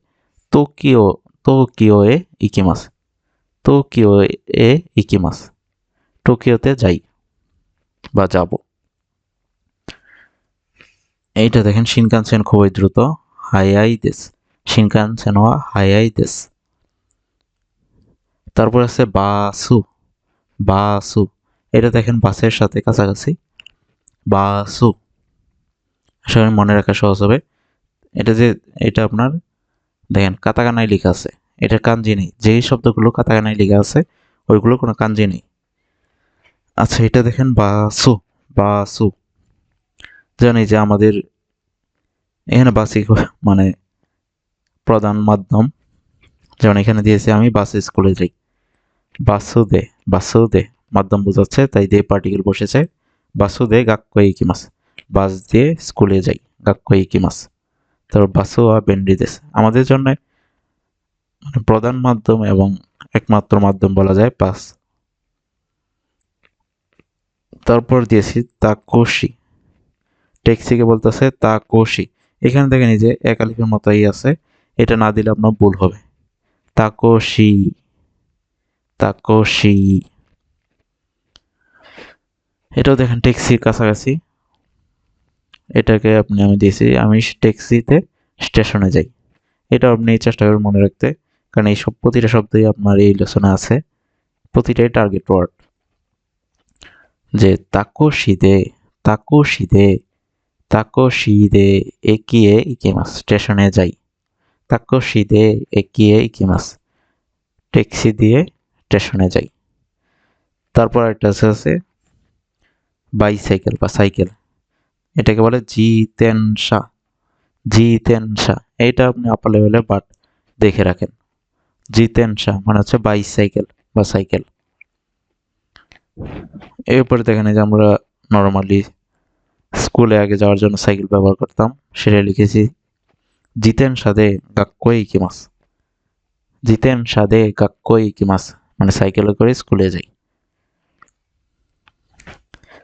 টোকিও, টোকিও এ ইকিমাস, টোকিও এ ইকিমাস, টোকিওতে যাই বা যাব। এইটা দেখেন শিনকানসেন খুবই দ্রুত, হায়াই দেস, শিনকানসেন ওয়া হায়াই দেস। তারপর আছে বাসু, বাসু, এটা দেখেন বাসের সাথে কাছাকাছি, বাসু, আশা করি মনে রাখা সহজ হবে। এটা যে, এটা আপনার দেখেন কাতাকানায় লেখা আছে, এটা কাঞ্জি নেই, যেই শব্দগুলো কাতাকানায় লেখা আছে ওইগুলো কোনো কাঞ্জি নেই। আচ্ছা এটা দেখেন বাসু, বাসু, জানি যে আমাদের এখানে বাসই মানে প্রধান মাধ্যম। যেমন এখানে দিয়েছে আমি বাসে স্কুলে যাই, বাসু দে, বাসু দে মাধ্যম বোঝাচ্ছে, তাই দে পার্টিকেল বসেছে। বাসু দে গাক্কো ইকিমাস, বাস দিয়ে স্কুলে যাই, গাক্কো ইকিমাস। তারপর বাসু আর বেন্ডিদেস আমাদের জন্য মানে প্রধান মাধ্যম এবং একমাত্র মাধ্যম বলা যায় বাস। তারপর দিয়েছি তাকোশি, ট্যাক্সিকে বলতেছে তাকোশি। এখানে দেখেন এই যে এক আলিফের মতোই আছে, এটা না দিলে আপনার ভুল হবে। তাকোশি, তাকোশি, এটাও দেখেন ট্যাক্সির কাছাকাছি। এটাকে আমি দিয়েছি, আমি ট্যাক্সিতে স্টেশনে যাই। এটা আপনি চেষ্টা করবেন মনে রাখতে, কারণ এই সব প্রতিটা শব্দই আপনার এই লেসনে আছে, প্রতিটাই টার্গেট ওয়ার্ড। যে তাকোশিদে, তাকোশিদে, তাকোশিদে একিয়ে ইকিমাস, স্টেশনে যাই। তাকোশিদে একিয়ে ইকিমাস, ট্যাক্সি দিয়ে স্টেশনে যাই। তারপর একটা আছে বাইসাইকেল বা সাইকেল, এটাকে বলে জিতেনশা, জিতেনশা। এইটা আপনি আপার লেভেলে বাট দেখে রাখেন, জিতেনশা মানে হচ্ছে বাইসাইকেল বা সাইকেল। এরপরে দেখেন যে আমরা নর্মালি স্কুলে আগে যাওয়ার জন্য সাইকেল ব্যবহার করতাম, সেটা লিখেছি জিতেন সাদে গাক্কই ইকিমাস, জিতেন সাদে গাক্কই ইকিমাস, মানে সাইকেলে করে স্কুলে যাই।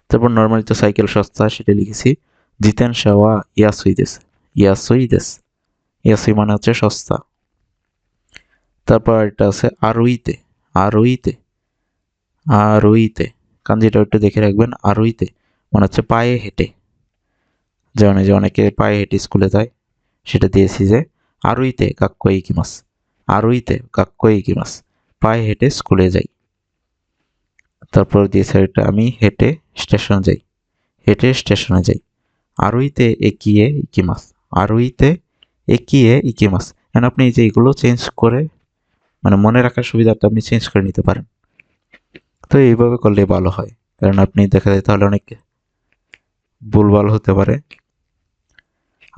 তারপর নর্মালি তো সাইকেল সস্তা, সেটা লিখেছি জিতেন সাওয়া ইয়াসুই দেস, ইয়াসুই দেস, ইয়াসুই মানে হচ্ছে সস্তা। তারপর একটা আছে আরুইতে, আরুইতে, আরুইতে, কাঞ্জিটা একটু দেখে রাখবেন। আরুইতে মানে হচ্ছে পায়ে হেঁটে, যেমন এই যে অনেকে পায়ে হেঁটে স্কুলে যায়, সেটা দিয়েছি যে আরুইতে কাক্কই ইকিমাস, আরুইতে কাক্কই ইকিমাস, পায়ে হেঁটে স্কুলে যাই। তারপর দিয়েছে এটা আমি হেঁটে স্টেশন যাই, হেঁটে স্টেশনে যাই। আরুইতে একিয়ে ইকিমাস, আরুইতে একিয়ে ইকিমাস। এখন আপনি এই যে এগুলো চেঞ্জ করে, মানে মনে রাখার সুবিধার্থে আপনি চেঞ্জ করে নিতে পারেন। তো এইভাবে করলে ভালো হয়, কারণ আপনি দেখা যায় তাহলে অনেক ভুলভাল হতে পারে।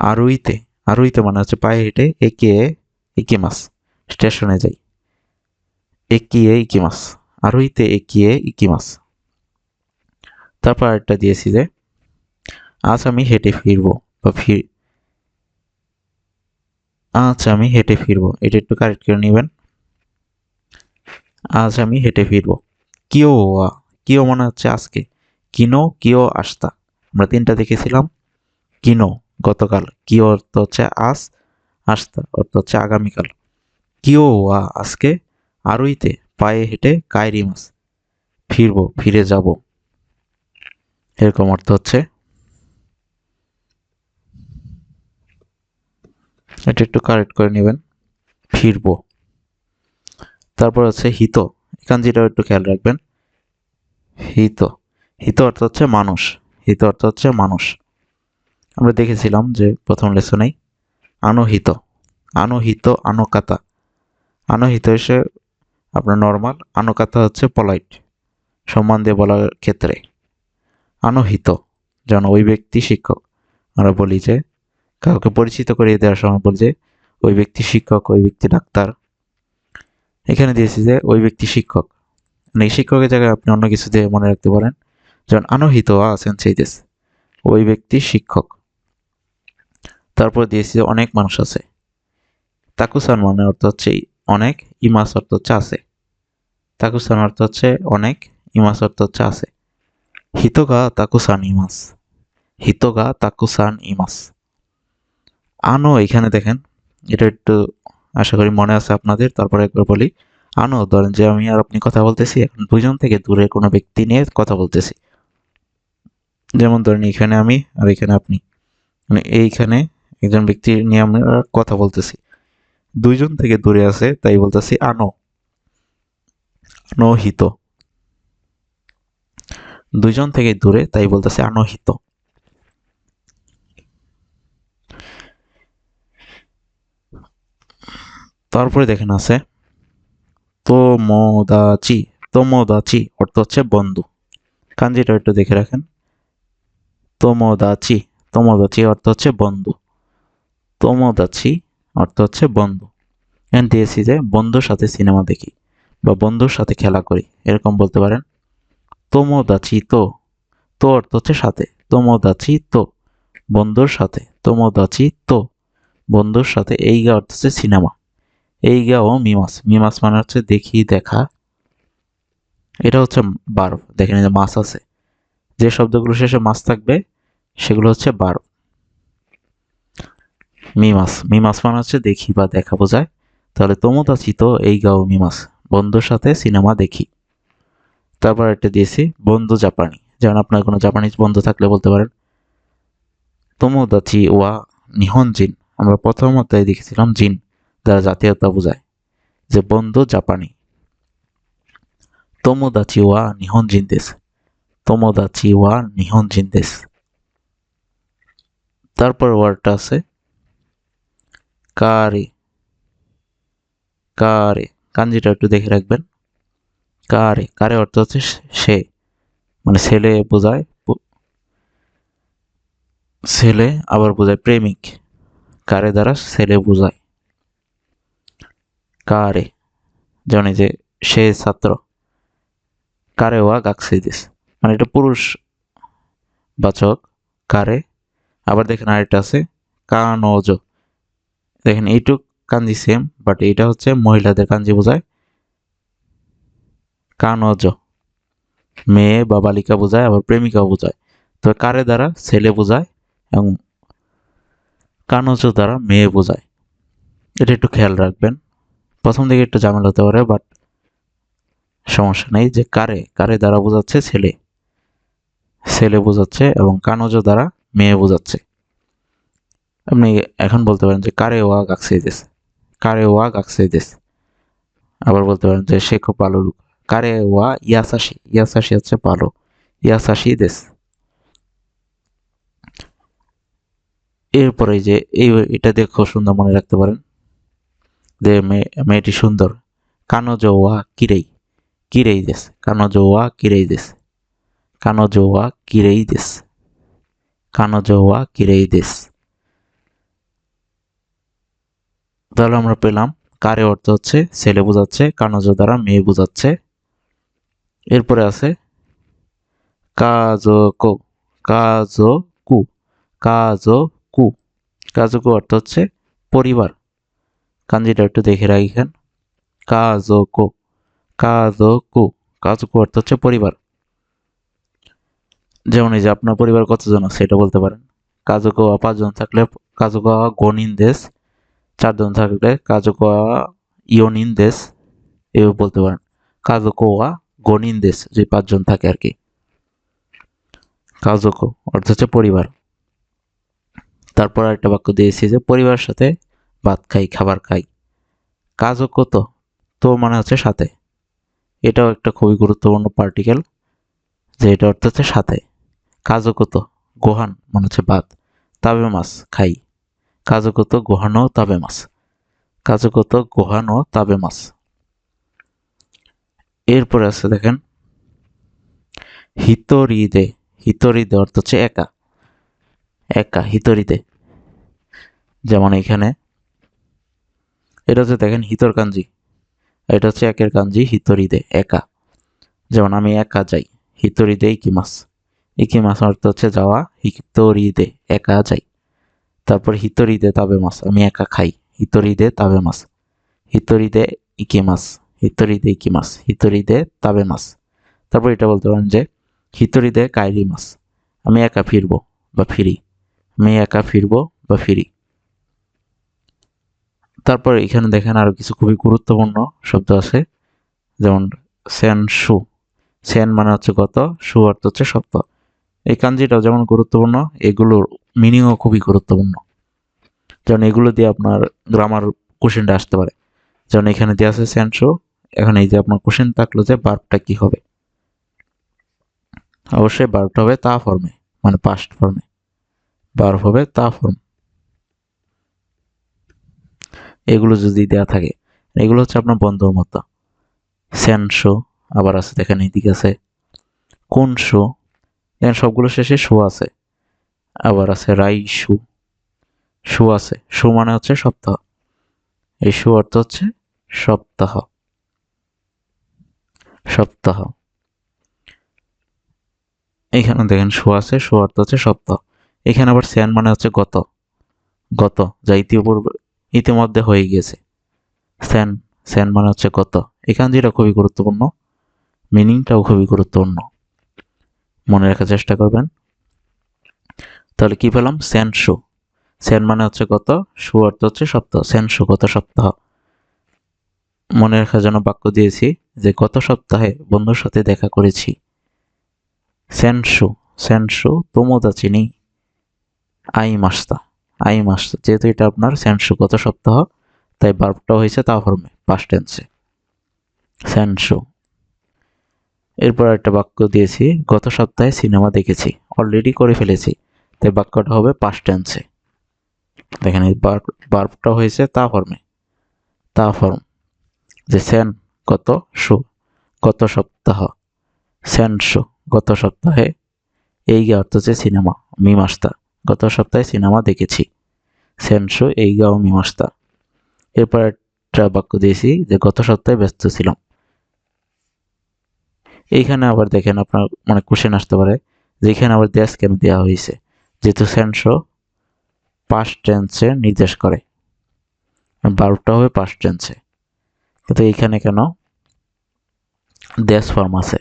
আরুইতে, আরুইতে মানে হচ্ছে পায়ে হেঁটে এগিয়ে ইকিমাস, স্টেশনে যাই। এগিয়ে ইকিমাস, আরুইতে এগিয়ে ইকিমাস। তারপর একটা দিয়েছি যে আজ আমি হেঁটে ফিরবো বা আজ আমি হেঁটে ফিরবো, এটা একটু কারেক্ট করে নেবেন। আজ আমি হেঁটে ফিরবো। কিও ওয়া, কিও মনে হচ্ছে আজকে, কিনো কিও আস্তা, আমরা তিনটা দেখেছিলাম। কিনো গতকাল, কিও অর্থ হচ্ছে আজ, আস্তা অর্থ হচ্ছে আগামীকাল। কিও ওয়া আজকে, আরুইতে পায়ে হেঁটে কাইরিমাস ফিরবো, ফিরে যাব, এরকম অর্থ হচ্ছে। এটা একটু কারেক্ট করে নেবেন, ফিরবো। তারপর হচ্ছে হিত, কাঞ্জিটাও একটু খেয়াল রাখবেন। হিত, হিত অর্থ হচ্ছে মানুষ, হিত অর্থ হচ্ছে মানুষ। আমরা দেখেছিলাম যে প্রথম লেসনেই আনহিত, আনহিত আনকাতা, আনহিত এসে আপনার নর্মাল, আনকাতা হচ্ছে পলাইট, সম্মান দিয়ে বলার ক্ষেত্রে। আনহিত যেন ওই ব্যক্তি শিক্ষক, আমরা বলি যে কাউকে পরিচিত করিয়ে দেওয়ার সময় বলি যে ওই ব্যক্তি শিক্ষক, ওই ব্যক্তি ডাক্তার। এখানে দিয়েছি যে ওই ব্যক্তি শিক্ষক, মানে এই শিক্ষকের জায়গায় আপনি অন্য কিছু দিয়ে মনে রাখতে পারেন, যেমন আনহিত আছেন সেইদেশ, ওই ব্যক্তি শিক্ষক। তারপর দিয়েছি যে অনেক মানুষ আছে। তাকুসান মানে অর্থ হচ্ছে অনেক, ইমাস অর্থ হচ্ছে আছে। তাকুসান অর্থ হচ্ছে অনেক, ইমাস অর্থ হচ্ছে আছে। হিতোগা তাকুসান ইমাস, হিতোগা তাকুসান ইমাস। আনো এখানে দেখেন, এটা একটু আশা করি মনে আছে আপনাদের, তারপরে একবার বলি। আনো ধরেন যে আমি আর আপনি কথা বলতেছি, এখন দুইজন থেকে দূরে কোনো ব্যক্তি নিয়ে কথা বলতেছি। যেমন ধরেন এখানে আমি আর এখানে আপনি, মানে এইখানে একজন ব্যক্তি নিয়ে আমরা কথা বলতেছি, দুইজন থেকে দূরে আছে তাই বলতেছি আনো, আনোহিত। দুইজন থেকে দূরে তাই বলতেছি আনোহিত। তারপরে দেখেন আছে তোমোদাচি, তোমোদাচি অর্থ হচ্ছে বন্ধু। কাঞ্জিটা একটু দেখে রাখেন। তোমোদাচি, তোমোদাচি অর্থ হচ্ছে বন্ধু, তোমোদাচি অর্থ হচ্ছে বন্ধু। এন্ড দিয়েছি যে বন্ধুর সাথে সিনেমা দেখি বা বন্ধুর সাথে খেলা করি, এরকম বলতে পারেন। তোমোদাচি তো, তো অর্থ হচ্ছে সাথে, তোমোদাচি তো বন্ধুর সাথে, তোমোদাচি তো বন্ধুর সাথে। এইগা অর্থ হচ্ছে সিনেমা, এইগা ও মিমাস, মিমাস মানে হচ্ছে দেখি, দেখা। এটা হচ্ছে ভার্ব, দেখেন এই যে মাস আছে, যে শব্দগুলো শেষে মাস থাকবে সেগুলো হচ্ছে ভার্ব। মিমাস, মিমাস মানে হচ্ছে দেখি বা দেখা বোঝায়। তাহলে তোমোদাচি তো এইগা ও মিমাস, বন্ধুর সাথে সিনেমা দেখি। তারপর একটা দিয়েছি বন্ধু জাপানি, যেমন আপনার কোনো জাপানিজ বন্ধু থাকলে বলতে পারেন তোমোদাচি ওয়া নিহনজিন, আমরা প্রথম অধ্যায়ে দেখেছিলাম জিন যারা জাতীয়তা বোঝায়, যে বন্ধু জাপানি। তোমোদাচি ওয়া নিহনজিন দেশ, তোমোদাচি ওয়া নিহনজিন দেশ। তারপর ওয়ার্ডটা আছে কারে, কারে, কাঞ্জিটা একটু দেখে রাখবেন। কারে, কারে অর্থ হচ্ছে সে, মানে ছেলে বোঝায়, ছেলে আবার বোঝায় প্রেমিক, কারে দ্বারা ছেলে বোঝায়। কারে, যেমন এই যে সে ছাত্র, কারে ওয়া গাকসেইদিস, মানে এটা পুরুষ বাচক কারে। আবার দেখেন আরেকটা আছে কানজ, দেখেন এইটুক কাঞ্জি সেম, বাট এইটা হচ্ছে মহিলাদের কাঞ্জি বোঝায়। কানজ মেয়ে বা বালিকা বোঝায়, আবার প্রেমিকাও বোঝায়। তবে কারে দ্বারা ছেলে বোঝায় এবং কানজ দ্বারা মেয়ে বোঝায়। এটা একটু খেয়াল রাখবেন, প্রথম দিকে একটু ঝামেলা হতে পারে, বাট সমস্যা নেই। যে কারে, কারে দ্বারা বোঝাচ্ছে ছেলে, ছেলে বোঝাচ্ছে, এবং কানজ দ্বারা মেয়ে বোঝাচ্ছে। আপনি এখন বলতে পারেন যে কারে ওয়া গাকসেইদেস, কারে ওয়া গাকসেইদেস। আবার বলতে পারেন যে সে খুব ভালো লোক, কারে ওয়া ইয়াসাশি, ইয়াসাশি হচ্ছে ভালো, ইয়াসাশি দেশ। এরপরে যে এই, এটা দেখো সুন্দর মনে রাখতে পারেন যে মেয়েটি সুন্দর, কানজ ওয়া কিরেই, কিরেই দেস, কানোজো ওয়া কিরেই দেস, কানোজো ওয়া কিরেই দেস, কানোজো ওয়া কিরেই দেস। তাহলে আমরা পেলাম কারে অর্থ হচ্ছে ছেলে বোঝাচ্ছে, কানোজো দ্বারা মেয়ে বোঝাচ্ছে। এরপরে আছে কাজোকো, কাজোকু, কাজোকু, কাজোকু অর্থ হচ্ছে পরিবার। কাঞ্জিটা একটু দেখে রাখেন, কাজোকো, কাজোকু, কাজোকু অর্থ হচ্ছে পরিবার। যেমন এই যে আপনার পরিবার কতজন আছে এটা বলতে পারেন। কাজোকো 5 জন থাকলে কাজোকো গনিন দেশ, 4 জন থাকলে কাজোকো ইয়োনিন দেশ, এভাবে বলতে পারেন। কাজোকো গনিন দেশ, যে 5 জন থাকে আর কি। কাজোকো অর্থ হচ্ছে পরিবার। তারপর একটা বাক্য দিয়েছি যে পরিবারের সাথে ভাত খাই, খাবার খাই। কাজোকো তো, তো মানে হচ্ছে সাথে। এটাও একটা খুবই গুরুত্বপূর্ণ পার্টিকেল, যে এটা অর্থ হচ্ছে সাথে। কাজোকো তো গোহান মানে হচ্ছে ভাত, তাবে মাছ খাই। কাজোকো তো গোহানো তাবে মাছ, কাজোকো তো গোহানো তাবে মাছ। এরপরে আছে দেখেন হিতরিদে, হিতরিদে অর্থ হচ্ছে একা, একা হিতরিদে। যেমন এখানে এটা হচ্ছে দেখেন হিতর কাঞ্জি, এটা হচ্ছে একের কাঞ্জি হিতরিদে একা। যেমন আমি একা যাই, হিতরিদে ইকিমাস, ইকিমাস অর্থ হচ্ছে যাওয়া, হিতরিদে একা যাই। তারপর হিতরিদে তাবে মাস, আমি একা খাই, হিতরিদে তাবে মাস, হিতরিদে ইকিমাস, হিতরিদে ইকিমাস, হিতরিদে তাবে মাস। তারপর এটা বলতে পারেন যে হিতরিদে কাইরি মাস, আমি একা ফিরবো বা ফিরি, আমি একা ফিরবো বা ফিরি। তারপর এখানে দেখেন আরো কিছু খুবই গুরুত্বপূর্ণ শব্দ আছে, যেমন সেন শু, সেন মানে হচ্ছে গত, শু অর্থ হচ্ছে সপ্তাহ। এই কাঞ্জিটাও যেমন গুরুত্বপূর্ণ, এগুলোর মিনিংও খুবই গুরুত্বপূর্ণ। যেমন এগুলো দিয়ে আপনার গ্রামার কোশ্চেনটা আসতে পারে। যেমন এখানে দেওয়া আছে সেন শু, এখন এই যে আপনার কোশ্চেন থাকলো যে ভার্বটা কি হবে, অবশ্যই ভার্বটা হবে তা ফর্মে, মানে পাস্ট ফর্মে ভার্ব হবে তা ফর্ম। এগুলো যদি দেওয়া থাকে, এগুলো হচ্ছে আপনার বন্ধুর মতো। সেন শু, আবার আছে দেখেন এইদিকে আছে কোন শু, দেখেন সবগুলো শেষে শু আছে। আবার আছে রাই শু, শু আছে, শু মানে হচ্ছে সপ্তাহ, এই শু অর্থ হচ্ছে সপ্তাহ, সপ্তাহ। এখানে দেখেন শু আছে, শু অর্থ হচ্ছে সপ্তাহ। এখানে আবার সেন মানে হচ্ছে গত, গত যা ইতিপূর্বে ইতিমধ্যে হয়ে গিয়েছে। সেন, সেন মানে হচ্ছে গত। এখান যেটা খুবই গুরুত্বপূর্ণ, মিনিংটাও খুবই গুরুত্বপূর্ণ, মনে রাখার চেষ্টা করবেন। তাহলে কি পেলাম, সেন শু, সেন মানে হচ্ছে গত, শু অর্থ হচ্ছে সপ্তাহ, সেন শু গত সপ্তাহ। মনে রাখার জন্য বাক্য দিয়েছি যে গত সপ্তাহে বন্ধুর সাথে দেখা করেছি। সেনশু, সেনশু তোমোদাচি নি আই মাস্তা, আই মাস্তা, যেহেতু এটা আপনার সেনশু গত সপ্তাহ, তাই ভার্বটা হয়েছে তা ফর্মে পাস্ট টেন্সে, সেনশু। এরপর একটা বাক্য দিয়েছি গত সপ্তাহে সিনেমা দেখেছি, অলরেডি করে ফেলেছি, তাই বাক্যটা হবে পাস্ট টেন্সে। দেখেন এই ভার্বটা হয়েছে তা ফর্মে, তা ফর্ম, যে সেন গত, শু গত সপ্তাহ, সেনশু গত সপ্তাহে, এই অর্থ হচ্ছে সিনেমা, মিমাস্তা গত সপ্তাহে সিনেমা দেখেছি, সেনশো এই গাও মিমাস্তা। এরপর একটা বাক্য দিয়েছি যে গত সপ্তাহে ব্যস্ত ছিলাম। এইখানে আবার দেখেন আপনার মানে কোশ্চেন আসতে পারে যে এখানে আবার দেশ কেন দেওয়া হয়েছে, যেহেতু সেনশো পাস্ট টেন্সে নির্দেশ করে, ভার্বটা হবে পাস্ট টেন্সে, কিন্তু এইখানে কেন দেশ ফর্ম আছে।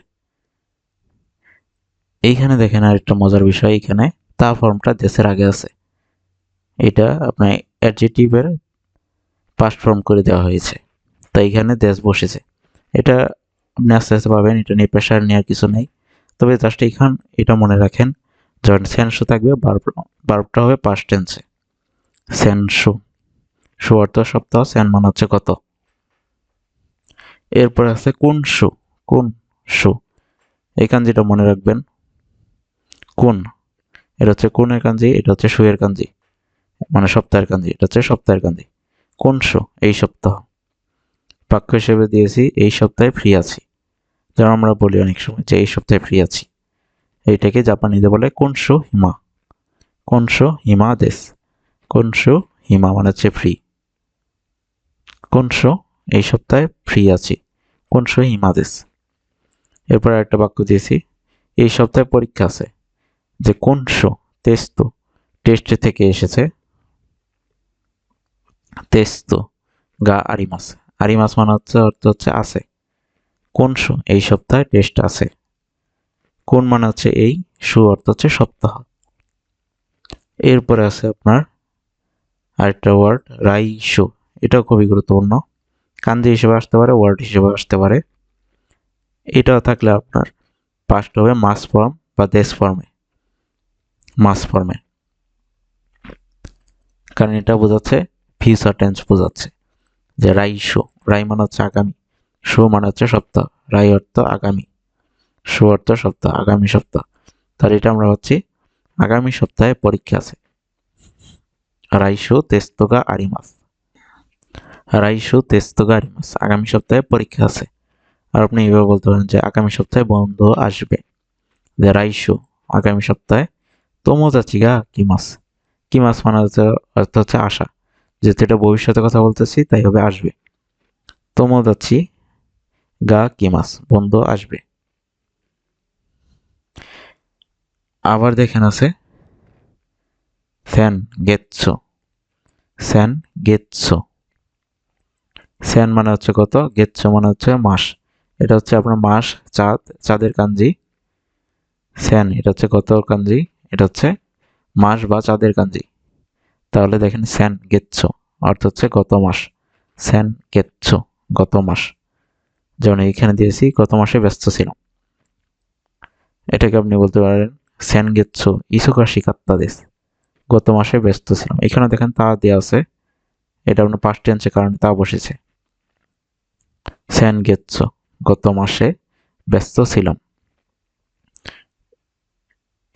এইখানে দেখেন আরেকটা মজার বিষয়, এখানে তা ফর্মটা দেশের আগে আছে, এটা আপনার অ্যাডজেক্টিভের পাস্ট ফর্ম করে দেওয়া হয়েছে, তাই এখানে দেশ বসেছে। এটা আপনি আস্তে আস্তে পাবেন, এটা নিয়ে প্রেশার নেওয়ার কিছু নেই। তবে জাস্ট এখান এটা মনে রাখেন, যখন সেনশু থাকবে ভার্বটা হবে পাস্ট টেন্সে, সেনশু, শু অর্থ সপ্তাহ, সেন মানে হচ্ছে কত। এরপর আছে কোন শু, কোন শু, এই কাঞ্জিটা মনে রাখবেন, কোন, এটা হচ্ছে কোনের কাঞ্জি, এটা হচ্ছে শুয়ের কাঞ্জি, মানে সপ্তাহের কাঞ্জি, এটা হচ্ছে সপ্তাহের কাঞ্জি। কোন শু এই সপ্তাহ, বাক্য হিসেবে দিয়েছি এই সপ্তাহে ফ্রি আছি, যেমন আমরা বলি অনেক সময় যে এই সপ্তাহে ফ্রি আছি, এইটাকে জাপানিতে বলে কোনশো হিমা। কোনশো হিমা দেশ। কোনশো হিমা মানে হচ্ছে ফ্রি। কোনশো এই সপ্তাহে ফ্রি আছি, কোনশো হিমা দেশ। এরপর একটা বাক্য দিয়েছি, এই সপ্তাহে পরীক্ষা আছে, যে কোনশো তেস্তো, টেস্ট থেকে এসেছে, তেস্তো গা আরিমাস। আরিমাস মানে হচ্ছে অর্থ হচ্ছে আছে। কোনশো এই সপ্তাহে টেস্ট আছে। কোন মানে হচ্ছে এই, শু অর্থ হচ্ছে সপ্তাহ। এরপরে আছে আপনার আরেকটা ওয়ার্ড রাইশো। এটাও খুবই গুরুত্বপূর্ণ, কাঞ্জি হিসেবে আসতে পারে, ওয়ার্ড হিসেবে আসতে পারে। এটাও থাকলে আপনার পাস্ট হবে মাস ফর্ম বা দেশ ফর্মে, মাস ফর্মে, কারণ এটা বোঝাচ্ছে ফিউচার টেন্স বোঝাচ্ছে। যে রাইশো, রাই মানে হচ্ছে আগামী, শো মানে হচ্ছে সপ্তাহ, রাই অর্থ আগামী, শো অর্থ সপ্তাহ, আগামী সপ্তাহ। তার এটা আমরা হচ্ছি আগামী সপ্তাহে পরীক্ষা আছে। রাইশো তেস্তোগা আরিমাস। রাইশো তেস্তোগা আরিমাস, আগামী সপ্তাহে পরীক্ষা আছে। আর আপনি এইভাবে বলতে পারেন যে আগামী সপ্তাহে বন্ধ আসবে। যে রাইশো আগামী সপ্তাহে, তোমোজাচিগা কিমাস। কিমাস মানে হচ্ছে অর্থ হচ্ছে আশা, যেহেতু এটা ভবিষ্যতের কথা বলতেছি তাই হবে আসবে। তোমোজাচি গা কিমাস, বন্ধু আসবে। আবার দেখেন আছে সেন গেচ্ছো। সেন গেচ্ছো। সেন মানে হচ্ছে কত, গেচ্ছো মানে হচ্ছে মাস। এটা হচ্ছে আপনার মাস, চাঁদ, চাঁদের কাঞ্জি। সেন এটা হচ্ছে কত কাঞ্জি, এটা হচ্ছে মাস বা চাঁদের কাঞ্জি। তাহলে দেখেন সেন গেচ্ছো অর্থ হচ্ছে গত মাস। সেন গেচ্ছো গত মাস। যেমন এইখানে দিয়েছি গত মাসে ব্যস্ত ছিলাম, এটাকে আপনি বলতে পারেন সেন গেচ্ছো ইসুকাশি কাত্তা দেশ, গত মাসে ব্যস্ত ছিলাম। এখানে দেখেন তা দেওয়া আছে, এটা আপনার পাস্ট টেন্সের কারণে তা বসেছে। সেন গেচ্ছো গত মাসে ব্যস্ত ছিলাম।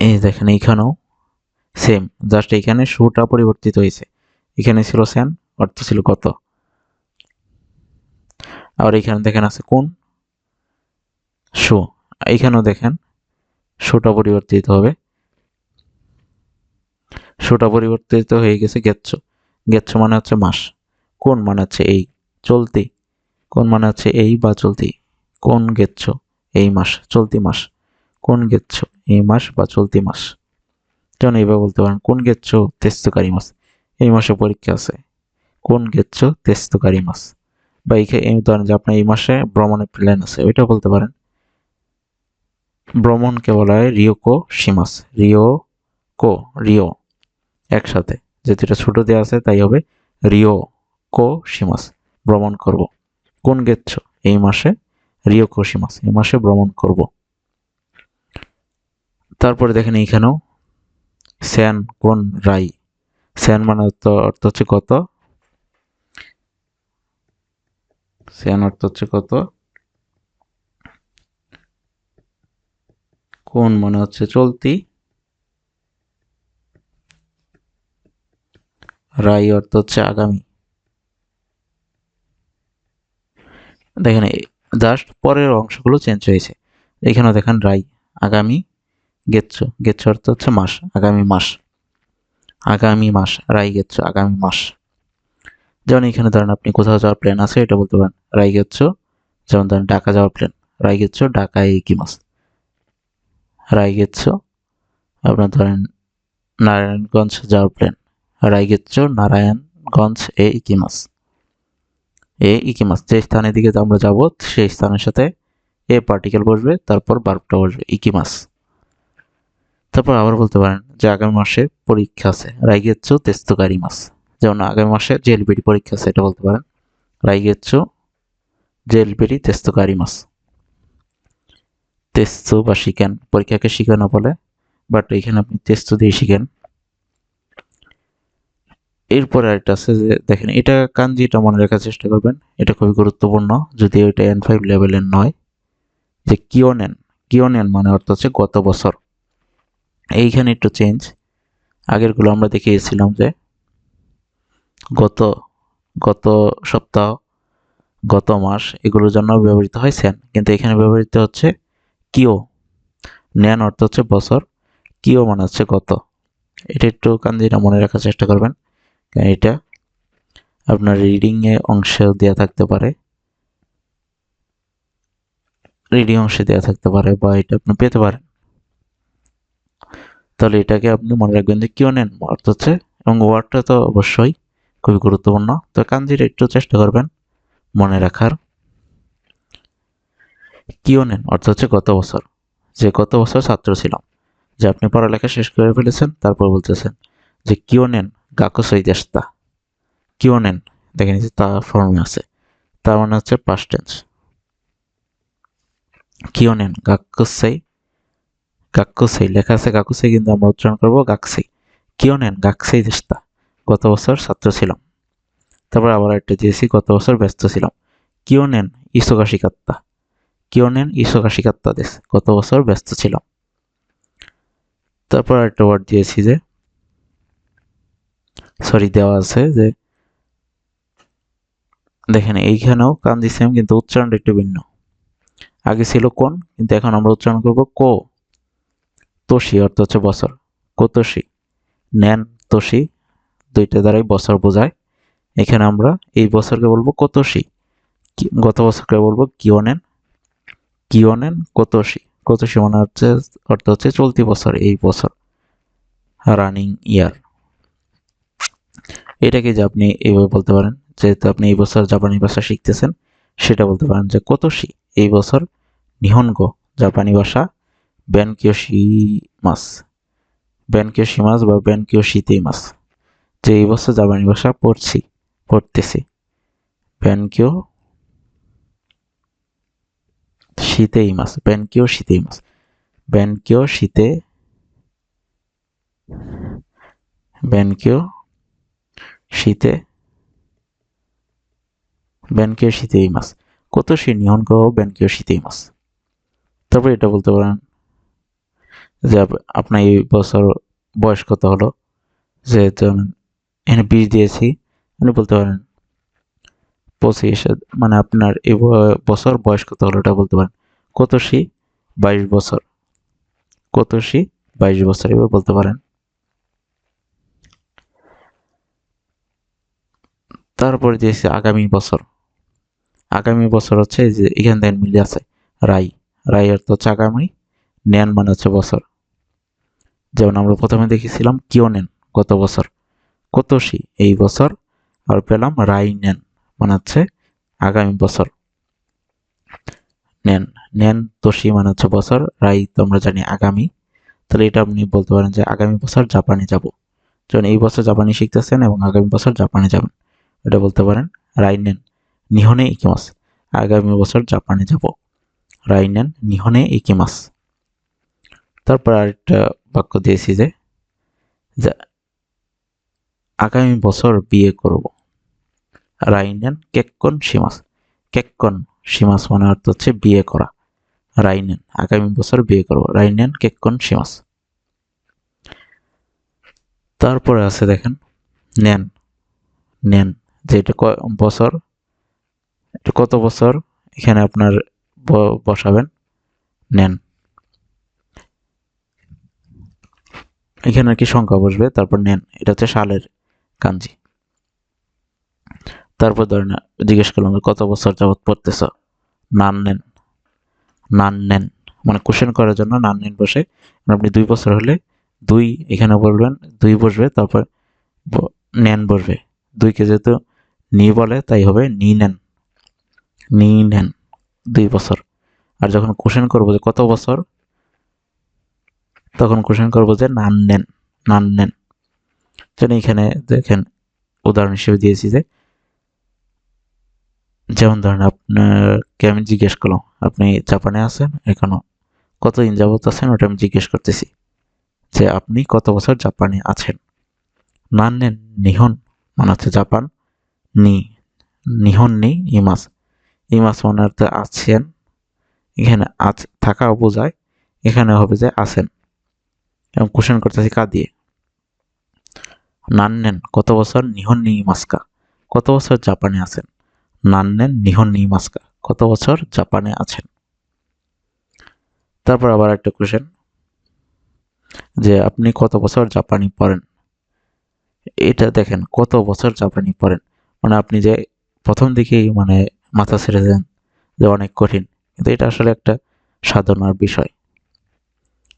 এই দেখেন এইখানেও সেম, জাস্ট এইখানে শুটা পরিবর্তিত হয়েছে। এখানে ছিল সেন, অর্থ ছিল গত। আর এখানে দেখেন আছে কোন শো, এইখানেও দেখেন শোটা পরিবর্তিত হবে। শোটা পরিবর্তিত হয়ে গেছে গেচ্ছো। গেচ্ছো মানে হচ্ছে মাস, কোন মানে হচ্ছে এই, চলতি, কোন মানে হচ্ছে এই বা চলতি। কোন গেচ্ছো এই মাস, চলতি মাস। কোন গেচ্ছো এই মাস বা চলতি মাস। যেমন এইভাবে বলতে পারেন কোন গেচ্ছো তেস্তকারি মাস, এই মাসে পরীক্ষা আছে। কোন গেচ্ছো তেস্তকারি মাস। বা এই ধরেন যে আপনার এই মাসে ভ্রমণের প্ল্যান আছে, ওইটা বলতে পারেন। ভ্রমণকে বলা হয় রিওকো শিমাস। রিওকো, রিও একসাথে, যেহেতু এটা ছোট দেওয়া আছে তাই হবে রিও কো শিমাস, ভ্রমণ করব। কোন গেচ্ছো এই মাসে, রিও কো শিমাস এই মাসে ভ্রমণ করব। তারপরে দেখেন এইখানেও স্যান কোন রাই। স্যান মানে অর্থ হচ্ছে কত, স্যান অর্থ হচ্ছে কত, কোন মানে হচ্ছে চলতি, রাই অর্থ হচ্ছে আগামী। দেখেন জাস্ট পরের অংশগুলো চেঞ্জ হয়েছে। এখানেও দেখেন রাই আগামী, গেচ্ছো, গেচ্ছো অর্থ হচ্ছে মাস, আগামী মাস। আগামী মাস, রাই গেচ্ছো আগামী মাস। যেমন এখানে ধরেন আপনি কোথাও যাওয়ার প্ল্যান আছে, এটা বলতে পারেন রাই গেচ্ছো। যেমন ধরেন ঢাকা যাওয়ার প্ল্যান, রাই গেচ্ছো ঢাকায় ইকিমাস। রাই গেচ্ছো আপনার ধরেন নারায়ণগঞ্জ যাওয়ার প্ল্যান, রাই গেচ্ছো নারায়ণগঞ্জ এ ইকিমাস। এ ইকিমাস, যে স্থানের দিকে আমরা যাব সেই স্থানের সাথে এ পার্টিকেল বসবে, তারপর ভার্বটা বসবে ইকিমাস। তারপর আবার বলতে পারেন যে আগামী মাসে পরীক্ষা আছে, রাইগেচ্ছো তেস্তকারি মাস। যেমন আগামী মাসে জেলবিডি পরীক্ষা আছে, এটা বলতে পারেন রাইগেচ্ছো জেলবিডি তেস্তকারি মাস। তেস্তু বা শিখেন, পরীক্ষাকে শিখানো বলে, বাট এখানে আপনি তেস্তু দিয়ে শিখেন। এরপরে আরেকটা আছে যে দেখেন, এটা কাঞ্জিটা মনে রাখার চেষ্টা করবেন, এটা খুবই গুরুত্বপূর্ণ, যদিও এটা N5 লেভেলের নয়। যে কিওনেন, কিওনেন মানে অর্থ হচ্ছে গত বছর। এইখানে একটু চেঞ্জ, আগেরগুলো আমরা দেখিয়েছিলাম যে গত, গত সপ্তাহ গত মাস এগুলোর জন্য ব্যবহৃত হয় সেন, কিন্তু এখানে ব্যবহৃত হচ্ছে কিও। নেন অর্থ হচ্ছে বছর, কিও মানে হচ্ছে গত। এটা একটু কান্দিটা মনে রাখার চেষ্টা করবেন, কারণ এটা আপনার রিডিং এ অংশে দেওয়া থাকতে পারে, রিডিং অংশে দেওয়া থাকতে পারে, বা এটা আপনি পেতে পারেন। তাহলে এটাকে আপনি মনে রাখবেন যে কিও নেন অর্থ হচ্ছে, এবং ওয়ার্ডটা তো অবশ্যই খুবই গুরুত্বপূর্ণ। তো কাঞ্জিটা একটু চেষ্টা করবেন মনে রাখার। কিও নেন অর্থ হচ্ছে গত বছর, যে গত বছর ছাত্র ছিলাম, যে আপনি পড়ালেখা শেষ করে ফেলেছেন, তারপর বলতেছেন যে কিও নেন গাকুসই দেশতা। কিও নেন, দেখেন যে তা ফর্মে আছে, তার মানে হচ্ছে পাস্ট টেন্স। কিও নেন গাকুসই, গাকুসই লেখা আছে গাকুসই, কিন্তু আমরা উচ্চারণ করবো গাকসই। কিও নেন গাকসই দেশতা, গত বছর ছাত্র ছিলাম। তারপর আবার একটা দিয়েছি, গত বছর ব্যস্ত ছিলাম। কিও নেন ইসোগাশি কাত্তা, কিও নেন ইসোগাশি কাত্তা দেশ, গত বছর ব্যস্ত ছিলাম। তারপর একটা ওয়ার্ড দিয়েছি যে, সরি দেওয়া আছে যে, দেখেন এইখানেও কান্দি সেম, কিন্তু উচ্চারণটা একটু ভিন্ন। আগে ছিল কোন, কিন্তু এখন আমরা উচ্চারণ করব কো। তোষি অর্থ হচ্ছে বছর, কোতোষি। নেন তোষি দুইটা দ্বারাই বছর বোঝায়। এখানে আমরা এই বছরকে বলবো কোতোষি, গত বছরকে বলবো কিওনেন, কিওনেন কোতোষি। কোতোষি মানে হচ্ছে অর্থ হচ্ছে চলতি বছর, এই বছর, রানিং ইয়ার। এটাকে যে আপনি এইভাবে বলতে পারেন, যেহেতু আপনি এই বছর জাপানি ভাষা শিখতেছেন, সেটা বলতে পারেন যে কোতোশি, এই বছর নিহনগো জাপানি ভাষা বেনকিয়োশিমাস, বেনকিয়োশিমাস বা বেনকিয়োশিতেইমাস, যে এই বছর জাপানি ভাষা পড়তেছি। বেনকিও শীতেইমাস, বেনকিও শীতেইমাস, বেনকিও শীতে, বেনকিও শীতে, বেনকিও শীতেইমাস, কোতোশি নিহনগো বেনকিও শীতেইমাস। তারপর এটা বলতে পারেন যে আপনার এই বছর বয়স কত হলো, যেহেতু এখানে 20 দিয়েছি, আপনি বলতে পারেন 25, মানে আপনার এই বছর বয়স কত হলো এটা বলতে পারেন কোতোশি 22 বছর, কোতোশি 22 বছর এভাবে বলতে পারেন। তারপরে দিয়েছি আগামী বছর। আগামী বছর হচ্ছে এই যে এখান থেকে মিলে আছে রাই, রাই অর্থ হচ্ছে আগামী, নেন মানে হচ্ছে বছর। যেমন আমরা প্রথমে দেখেছিলাম কিওনেন গত বছর, কোতোশি এই বছর, আর পেলাম রাই নেন মানে হচ্ছে আগামী বছর। নেন, নেন তোশি মানে হচ্ছে বছর, রাই তো আমরা জানি আগামী। তাহলে এটা আপনি বলতে পারেন যে আগামী বছর জাপানে যাব, যখন এই বছর জাপানি শিখতেছেন এবং আগামী বছর জাপানে যাবেন, এটা বলতে পারেন রাইনেন নিহনে ইকিমাস, আগামী বছর জাপানে যাব, রাইনেন নিহনে ইকিমাস। তারপর আরেকটা বাক্য দিয়েছি যে আগামী বছর বিয়ে করব, রাইনেন কেক্কন শিমাস, কেক্কন শিমাস মানে অর্থ হচ্ছে বিয়ে করা, রাইনেন আগামী বছর বিয়ে করব, রাইনেন কেক্কন শিমাস। তারপরে আছে দেখেন নেন, নেন যে এটা বছর, এটা কত বছর, এখানে আপনার বসাবেন নেন, এখানে আর কি সংখ্যা বসবে, তারপর নেন, এটা হচ্ছে সালের কাঞ্জি। তারপর ধরেন জিজ্ঞেস করলাম কত বছর যাবত পড়তেছ, নান নেন, নান নেন মানে কোশ্চেন করার জন্য নান নেন বসে। আপনি 2 বছর হলে 2 এখানে বলবেন, 2 বসবে, তারপর নেন বসবে। 2 কে যেহেতু নি বলে তাই হবে নি নেন, নি নেন 2 বছর। আর যখন কোশ্চেন করবো যে কত বছর, তখন কোশ্চেন করবো যে নান নেন, নান নেন। যেন এখানে দেখেন উদাহরণ হিসেবে দিয়েছি যে, যেমন ধরেন আপনাকে আমি জিজ্ঞেস করলাম আপনি জাপানে আছেন এখনো, কতদিন যাবত আছেন ওটা আমি জিজ্ঞেস করতেছি, যে আপনি কত বছর জাপানে আছেন। নান নেন নিহন মানে হচ্ছে জাপান, নি নিহন নি ইমাস, ইমাস মানে হচ্ছে আছেন, এখানে থাকাও বোঝায়, এখানে হবে যে আছেন, এবং কোশ্চেন করতেছি কা দিয়ে, নান নেন কত বছর, নিহন নি ইমাসকা কত বছর জাপানে আছেন, নান্নেন নিহন নি মাস্কা, কত বছর জাপানে আছেন। তারপর আবার একটা কোশ্চেন, যে আপনি কত বছর জাপানি পড়েন। এটা দেখেন কত বছর জাপানি পড়েন, মানে আপনি যে প্রথম দিকেই মানে মাথা ছেড়ে দেন যে অনেক কঠিন, কিন্তু এটা আসলে একটা সাধনার বিষয়।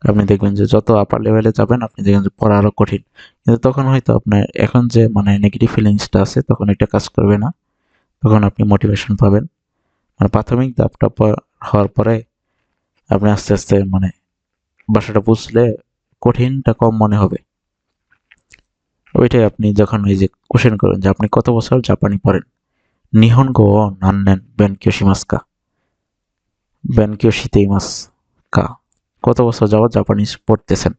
আপনি দেখবেন যে যত আপার লেভেলে যাবেন আপনি দেখবেন যে পড়া আরো কঠিন, কিন্তু তখন হয়তো আপনার এখন যে মানে নেগেটিভ ফিলিংসটা আছে তখন এটা কাজ করবে না, তখন আপনি মোটিভেশন পাবেন। মানে প্রাথমিক ধাপটা হওয়ার পরে আপনি আস্তে আস্তে মানে ভাষাটা বুঝলে কঠিনটা কম মনে হবে। ওইটাই আপনি যখন এই যে কোশ্চেন করেন যে আপনি কত বছর জাপানি পড়েন, নিহনগো ও নান্নেন বেনকিও শিমাস্কা, বেনকিও শিতেইমাস কা, কত বছর যাবত জাপানিজ পড়তেছেন।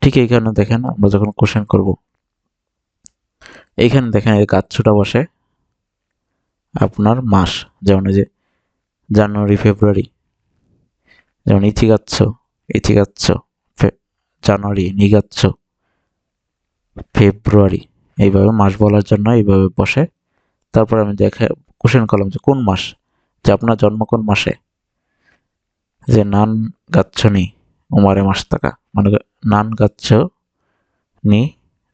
ঠিক এইখানে দেখেন আমরা যখন কোশ্চেন করব, এইখানে দেখেন এই গাচ্ছুটা বসে আপনার মাস, যেমন এই যে জানুয়ারি ফেব্রুয়ারি, যেমন ইচিগাচ্ছ, ইচিগাচ্ছ, জানুয়ারি, নিগাচ্ছ, ফেব্রুয়ারি, এইভাবে মাস বলার জন্য এইভাবে বসে। তারপর আমি দেখে কোশ্চেন করলাম যে কোন মাস, যে আপনার জন্ম কোন মাসে, যে নান গাচ্ছ নি উমারে মাস থাকা, মানে নান গাচ্ছ নি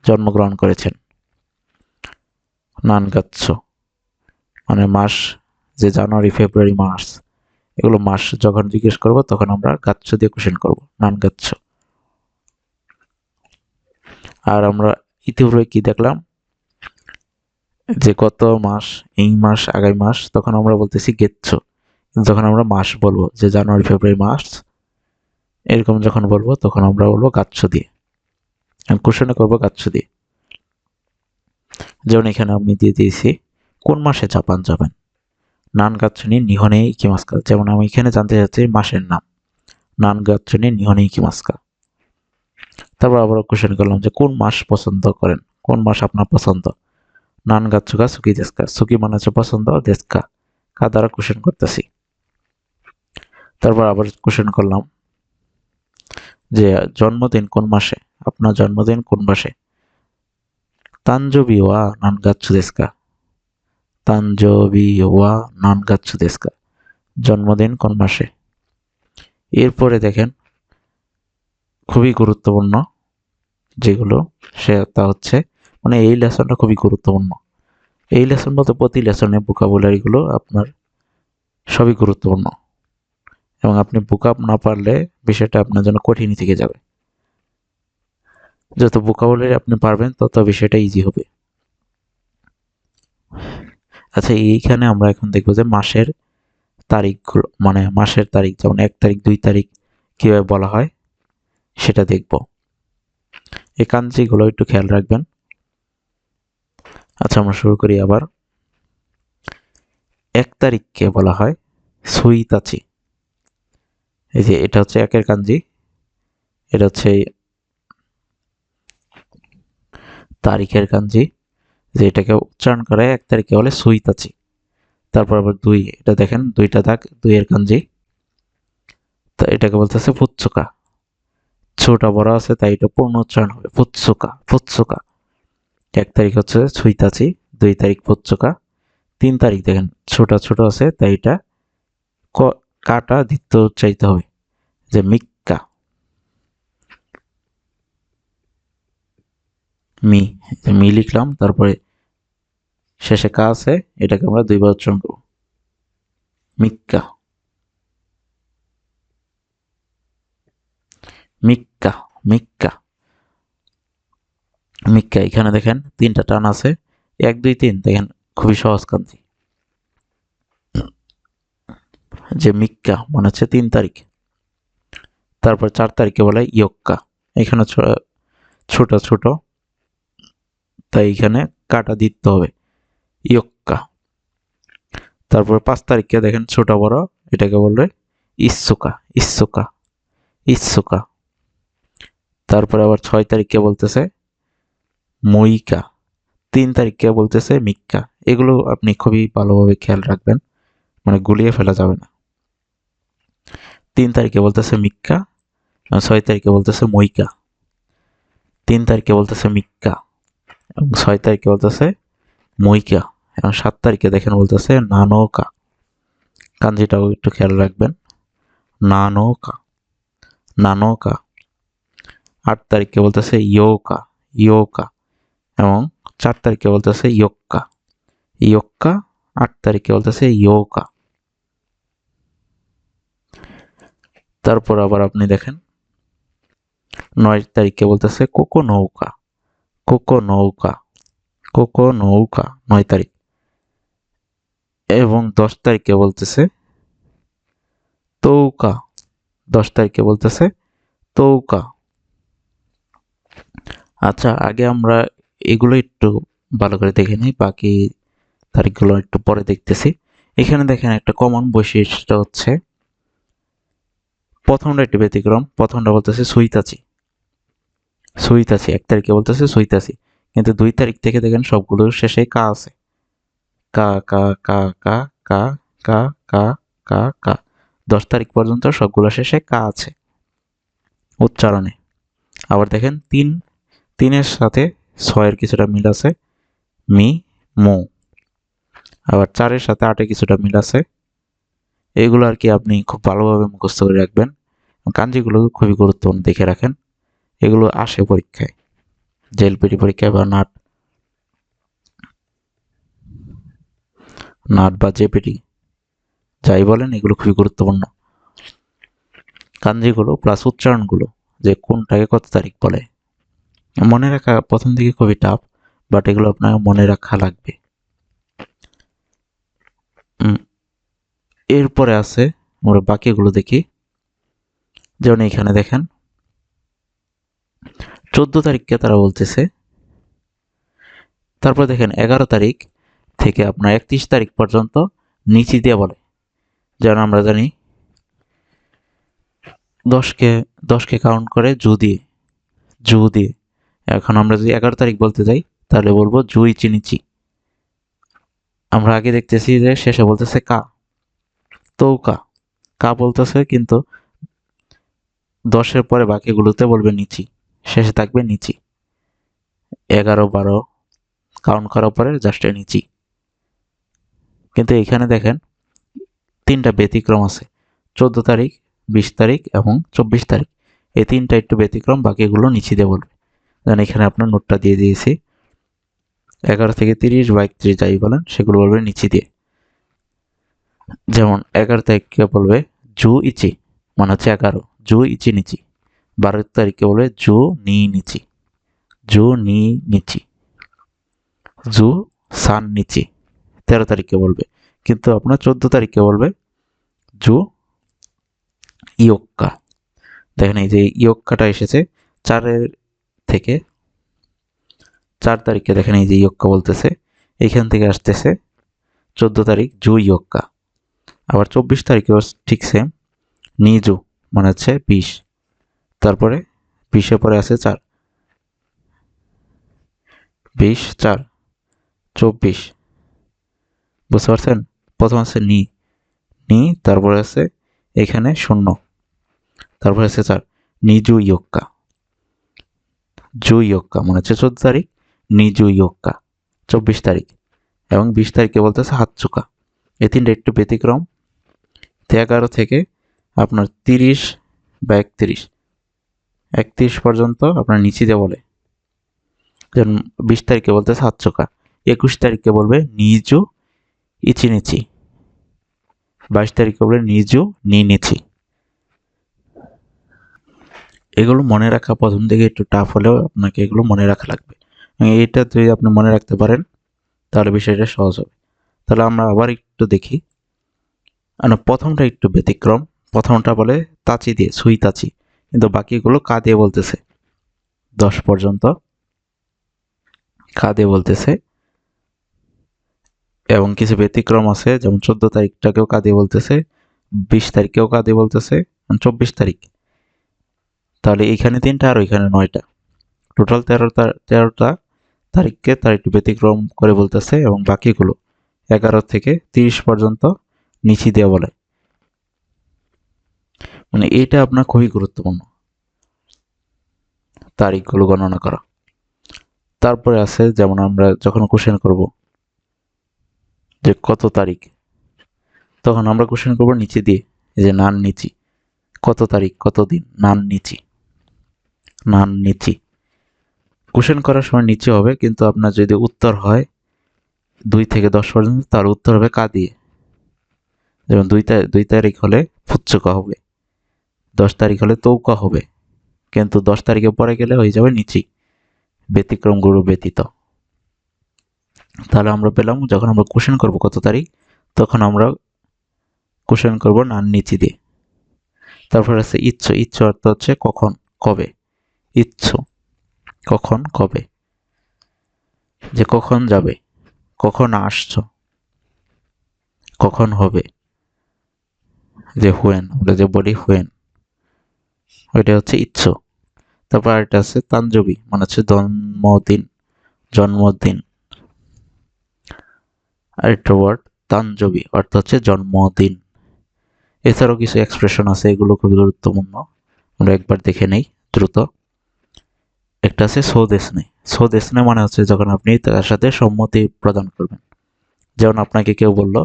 জন্মগ্রহণ করেছেন। নান গাচ্ছ মানে মাস, যে জানুয়ারি ফেব্রুয়ারি মার্চ, এগুলো মাস যখন জিজ্ঞেস করব তখন আমরা গাচ্ছ দিয়ে কোশ্চেন করব, নান গাচ্ছ। আর আমরা ইতিপূর্বে কি দেখলাম, যে গত মাস, এই মাস, আগামী মাস, তখন আমরা বলতেছি গেচ্ছ। যখন আমরা মাস বলবো, যে জানুয়ারি ফেব্রুয়ারি মার্চ এরকম যখন বলবো তখন আমরা বলবো গাচ্ছ দিয়ে, কোশ্চেনে করবো গাচ্ছ দিয়ে। যেমন এখানে আমি দিয়ে দিয়েছি কোন মাসে জাপান যাবেন, নান গাচ্ছনি নিহনে ইকিমাস্কা, যেমন আমি এখানে জানতে চাচ্ছি মাসের নাম, নান গাচ্ছনি নিহনে ইকিমাস্কা। তারপর আবার কোশ্চেন করলাম যে কোন মাস পছন্দ করেন, কোন মাস আপনার পছন্দ, নান গাচ্ছুকা সুকি দেস্কা, সুকি মানে হচ্ছে পছন্দ, দেস্কা কা দ্বারা কোশ্চেন করতেছি। তারপর আবার কোশ্চেন করলাম যে জন্মদিন কোন মাসে, আপনার জন্মদিন কোন মাসে, তানজোবি ওয়া নান গাচ্ছু দেস্কা, তানজোবি ওয়া নান গাচ্ছু দেস্কা, জন্মদিন কোন মাসে। এরপরে দেখেন খুবই গুরুত্বপূর্ণ যেগুলো, তা হচ্ছে মানে এই লেসনটা খুবই গুরুত্বপূর্ণ। এই লেসন বলতে প্রতি লেসনে ভোকাবুলারিগুলো আপনার সবই গুরুত্বপূর্ণ, এবং আপনি ভোকাব না পারলে বিষয়টা আপনার জন্য কঠিনই থেকে যাবে। যত ভোকাবুলারি আপনি পারবেন তত বিষয়টা ইজি হবে। আচ্ছা, এইখানে আমরা এখন দেখবো যে মাসের তারিখগুলো, মানে মাসের তারিখ, যেমন 1 তারিখ 2 তারিখ কিভাবে বলা হয় সেটা দেখব। এই কাঞ্জিগুলো একটু খেয়াল রাখবেন। আচ্ছা, আমরা শুরু করি আবার। 1 তারিখকে বলা হয় সুইতাচি, এই যে এটা হচ্ছে 1 এর কাঞ্জি, এটা হচ্ছে তারিখের কাঞ্জি, যে এটাকে উচ্চারণ করে 1 তারিখকে বলে সুইতাচি। তারপর আবার 2, এটা দেখেন 2টা দাগ, 2 এর কাঞ্জি, তো এটাকে বলতেছে ফুৎসুকা, ছোটা বড় আছে তাই এটা পূর্ণ উচ্চারণ হবে ফুৎসুকা, ফুৎসুকা। 1 তারিখ হচ্ছে সুইতাচি, 2 তারিখ ফুৎসুকা, 3 তারিখ দেখেন ছোট ছোট আছে তাই এটা কাটা দ্বিতীয় উচ্চারিত হবে, যে মিক্কা, মি, মি লিখলাম, তারপরে শেষে কা আছে, এটাকে আমরা 2বার উচ্চারণ করব, মিক্কা, মিক্কা, মিক্কা, মিক্কা। এখানে দেখেন 3টা টান আছে, 1 2 3, দেখেন খুবই সহজ কান্তি, যে মিক্কা মানে হচ্ছে 3 তারিখ। তারপর 4 তারিখকে বলে ইয়ক্কা, এখানে ছোট ছোট তাই এখানে কাটা দিতে হবে, ইয়ক্কা। তারপর 5 তারিখকে দেখেন ছোট বড়, এটাকে বলবে ইসুকা, ইসুকা, ইসুকা। তারপরে আবার 6 তারিখকে বলতেছে মইকা, 3 তারিখকে বলতেছে মিক্কা। এগুলো আপনি খুবই ভালোভাবে খেয়াল রাখবেন, মানে গুলিয়ে ফেলা যাবে না। 3 তারিখে বলতেছে মিক্কা, 6 তারিখে বলতেছে মইকা, 3 তারিখে বলতেছে মিক্কা এবং 6 তারিখে বলতেছে মইকা, এবং 7 তারিখে দেখেন বলতেছে নানোকা, কাঞ্জিটাও একটু খেয়াল রাখবেন, নানোকা, নানোকা। 8 তারিখে বলতেছে ইয়োকা, ইয়োকা, এবং 4 তারিখে বলতেছে ইয়োক্কা, ইয়োক্কা। 8 তারিখে বলতেছে ইয়োকা। তারপর আবার আপনি দেখেন 9 তারিখে বলতেছে কোকো নৌকা, কোকো নৌকা, কোকো নৌকা, 9 তারিখ। এবং 10 তারিখে বলতেছে তৌকা, 10 তারিখে বলতেছে তৌকা। আচ্ছা, আগে আমরা এগুলো একটু ভালো করে দেখে নিই, বাকি তারিখগুলো একটু পরে দেখতেছি। এখানে দেখেন একটা কমন বৈশিষ্ট্য হচ্ছে প্রথমটা একটু ব্যতিক্রম। প্রথমটা বলতেছে সুইতাচি, সুইতাচি। 1 তারিখে বলতেছে সুইতাচি, কিন্তু 2 তারিখ থেকে দেখেন সবগুলোর শেষে কা আছে, কা কা কা কা কা কা কা কা কা। 10 তারিখ পর্যন্ত সবগুলো শেষে কা আছে উচ্চারণে। আবার দেখেন 3-এর সাথে 6-এর কিছুটা মিল আছে, মি, মো। আবার 4-এর সাথে 8-এ কিছুটা মিল আছে। এগুলো আর কি আপনি খুব ভালোভাবে মুখস্থ করে রাখবেন। কাঞ্জিগুলো খুবই গুরুত্বপূর্ণ, দেখে রাখেন। এগুলো আসে পরীক্ষায়, জেএলপিটি পরীক্ষায় বা নাট, নাট বা জেপিটি যাই বলেন, এগুলো খুবই গুরুত্বপূর্ণ। কাঞ্জিগুলো প্লাস উচ্চারণগুলো, যে কোনটাকে কত তারিখ বলে মনে রাখা প্রথম দিকে খুবই টাফ, বাট এগুলো আপনার মনে রাখা লাগবে। এরপরে আছে, আমরা বাকিগুলো দেখি। যেমন এখানে দেখেন 14 তারিখকে তারা বলতেছে, তারপর দেখেন 11 তারিখ থেকে আপনার 31 তারিখ পর্যন্ত নিচি দিয়ে বলে। যেমন আমরা জানি 10কে কাউন্ট করে জু দিয়ে, জু দিয়ে। এখন আমরা যদি 11 তারিখ বলতে যাই তাহলে বলবো জুই চিনিচি। আমরা আগে দেখতেছি যে শেষে বলতেছে কা, তৌকা, কা বলতেছে, কিন্তু 10-এর পরে বাকিগুলোতে বলবে নিচি, শেষে থাকবে নিচি। 11-12 কাউন্ট করার পরে জাস্ট নিচি। কিন্তু এখানে দেখেন 3টা ব্যতিক্রম আছে, 14 তারিখ, 20 তারিখ এবং 24 তারিখ। এই 3টা একটু ব্যতিক্রম, বাকিগুলো নিচি দিয়ে বলবে। যেন এখানে আপনার নোটটা দিয়ে দিয়েছি। 11 থেকে 30 বা 31 যাই বলেন, সেগুলো বলবে নিচি দিয়ে। যেমন 11 তারিখকে বলবে জু ইচি, মানে হচ্ছে 11, জু ইচি নিচি। 12 তারিখে বলবে জু নি নিচি, জু নি নিচি, জু সান নিচি। 13 তারিখে বলবে, কিন্তু আপনার 14 তারিখে বলবে জু ইয়োক্কা। দেখেন এই যে ইয়োক্কাটা এসেছে 4-এর থেকে। 4 তারিখে দেখেন এই যে ইয়োক্কা বলতেছে, এইখান থেকে আসতেছে 14 তারিখ জু ইয়োক্কা। আবার 24 তারিখেও ঠিক সেম, নিজু, মানে হচ্ছে 20। তারপরে 20-এর পরে আছে 4, 20, 4, 24। বুঝতে পারছেন? প্রথম আছে নি, নি, তারপরে আছে এখানে 0, তারপরে আছে 4, নিজু ইয়োক্কা, জু ইয়োক্কা, মানে হচ্ছে 14 তারিখ, নিজু ইয়োক্কা 24 তারিখ, এবং 20 তারিখে বলতেছে হাতচুকা। এই 3টা একটু ব্যতিক্রম। 11 থেকে আপনার 30 বা 31 পর্যন্ত আপনার নিচি দিয়ে বলে। যেমন 20 তারিখে বলতেছে হাতচুকা, 21 তারিখে বলবে নিজু ইচিনিচি, 22 তারিখে বলবে নিজু নি নিচি। এগুলো মনে রাখা প্রথম দিকে একটু টাফ হলেও আপনাকে এগুলো মনে রাখা লাগবে। এটা যদি আপনি মনে রাখতে পারেন তাহলে বিষয়টা সহজ হবে। তাহলে আমরা আবার একটু দেখি। প্রথমটা একটু ব্যতিক্রম। প্রথমটা বলে তাচি দিয়ে, সুই তাচি, কিন্তু বাকিগুলো কা দিয়ে বলতেছে। 10 পর্যন্ত কা দিয়ে বলতেছে, এবং কিছু ব্যতিক্রম আছে, যেমন 14 তারিখটাকেও কা দিয়ে বলতেছে, 20 তারিখেও কা দিয়ে বলতেছে, 24 তারিখ। তাহলে এইখানে 3টা আর ওইখানে 9টা, টোটাল 13টা তারিখকে তার একটু ব্যতিক্রম করে বলতেছে, এবং বাকিগুলো 11 থেকে 30 পর্যন্ত নিচি দিয়ে বলে। মানে এটা আপনার খুবই গুরুত্বপূর্ণ, তারিখগুলো গণনা করা। তারপরে আছে, যেমন আমরা যখন কোশ্চেন করব, যে কত তারিখ, তখন আমরা কোশ্চেন করবো নিচে দিয়ে, এই যে নান নিচি, কত তারিখ কত দিন, নান নিচি, নান নিচি। কোশ্চেন করার সময় নিচে হবে, কিন্তু আপনার যদি উত্তর হয় 2 থেকে 10 পর্যন্ত, তার উত্তর হবে কা দিয়ে। যেমন 2 তারিখ হলে ফুচ্চকা হবে, 10 তারিখ হলে তৌকা হবে, কিন্তু 10 তারিখে পরে গেলে হয়ে যাবে নিচি, ব্যতিক্রম গুরু ব্যতীত। তাহলে আমরা পেলাম যখন আমরা কোশ্চেন করব কত তারিখ, তখন আমরা কোশ্চেন করব নান নিচি দিয়ে। তারপর আছে ইচ্ছু, ইচ্ছু অর্থ হচ্ছে কখন কবে, ইচ্ছু কখন কবে, যে কখন যাবে, কখন আসছো, কখন হবে, যে হুয়েন, আমরা যে বলি হুয়েন, ওইটা হচ্ছে ইচ্ছু। তারপর আরেকটা আছে তানজবি, মানে হচ্ছে জন্মদিন, জন্মদিন। আরেকটা ওয়ার্ড তানজবি অর্থ হচ্ছে জন্মদিন। এছাড়াও কিছু এক্সপ্রেশন আছে, এগুলো খুবই গুরুত্বপূর্ণ, আমরা একবার দেখে নেই দ্রুত। একটা আছে সোদেশনে, সোদেশনে মানে হচ্ছে যখন আপনি তার সাথে সম্মতি প্রদান করবেন। যেমন আপনাকে কেউ বলল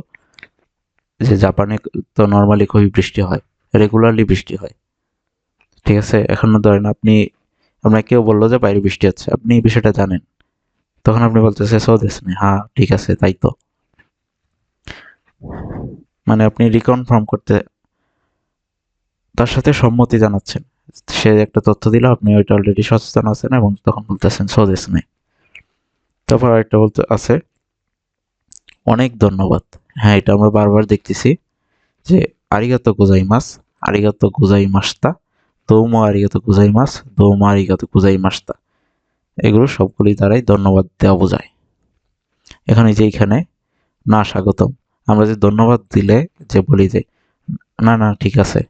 যে জাপানে তো নর্মালি খুবই বৃষ্টি হয়, রেগুলারলি বৃষ্টি হয়, ঠিক আছে। এখন ধরেন আপনাকে কেউ বললো যে বাইরে বৃষ্টি হচ্ছে, আপনি এই বিষয়টা জানেন, তখন আপনি বলতেছে সোদেশনে, হ্যাঁ ঠিক আছে তাই তো, মানে আপনি রিকনফার্ম করতে, তার সাথে সম্মতি জানাচ্ছেন। সে একটা তথ্য দিল, আপনি ওইটা অলরেডি সচেতন আছেন এবং তখন বলতেছেন সোদেশনে। তারপর আরেকটা বলতে আছে অনেক ধন্যবাদ। হ্যাঁ, এটা আমরা বারবার দেখতেছি যে আরিগাতো গোজাইমাস, আরিগাতো গোজাইমাস্তা, দৌমো আরিগাতো গোজাইমাস, দৌমো আরিগাতো গোজাইমাস্তা, এগুলো সবগুলি দ্বারাই ধন্যবাদ দেওয়া বোঝায়। এখানে যে এইখানে না স্বাগতম, আমরা যে ধন্যবাদ দিলে যে বলি যে না না ঠিক আছে,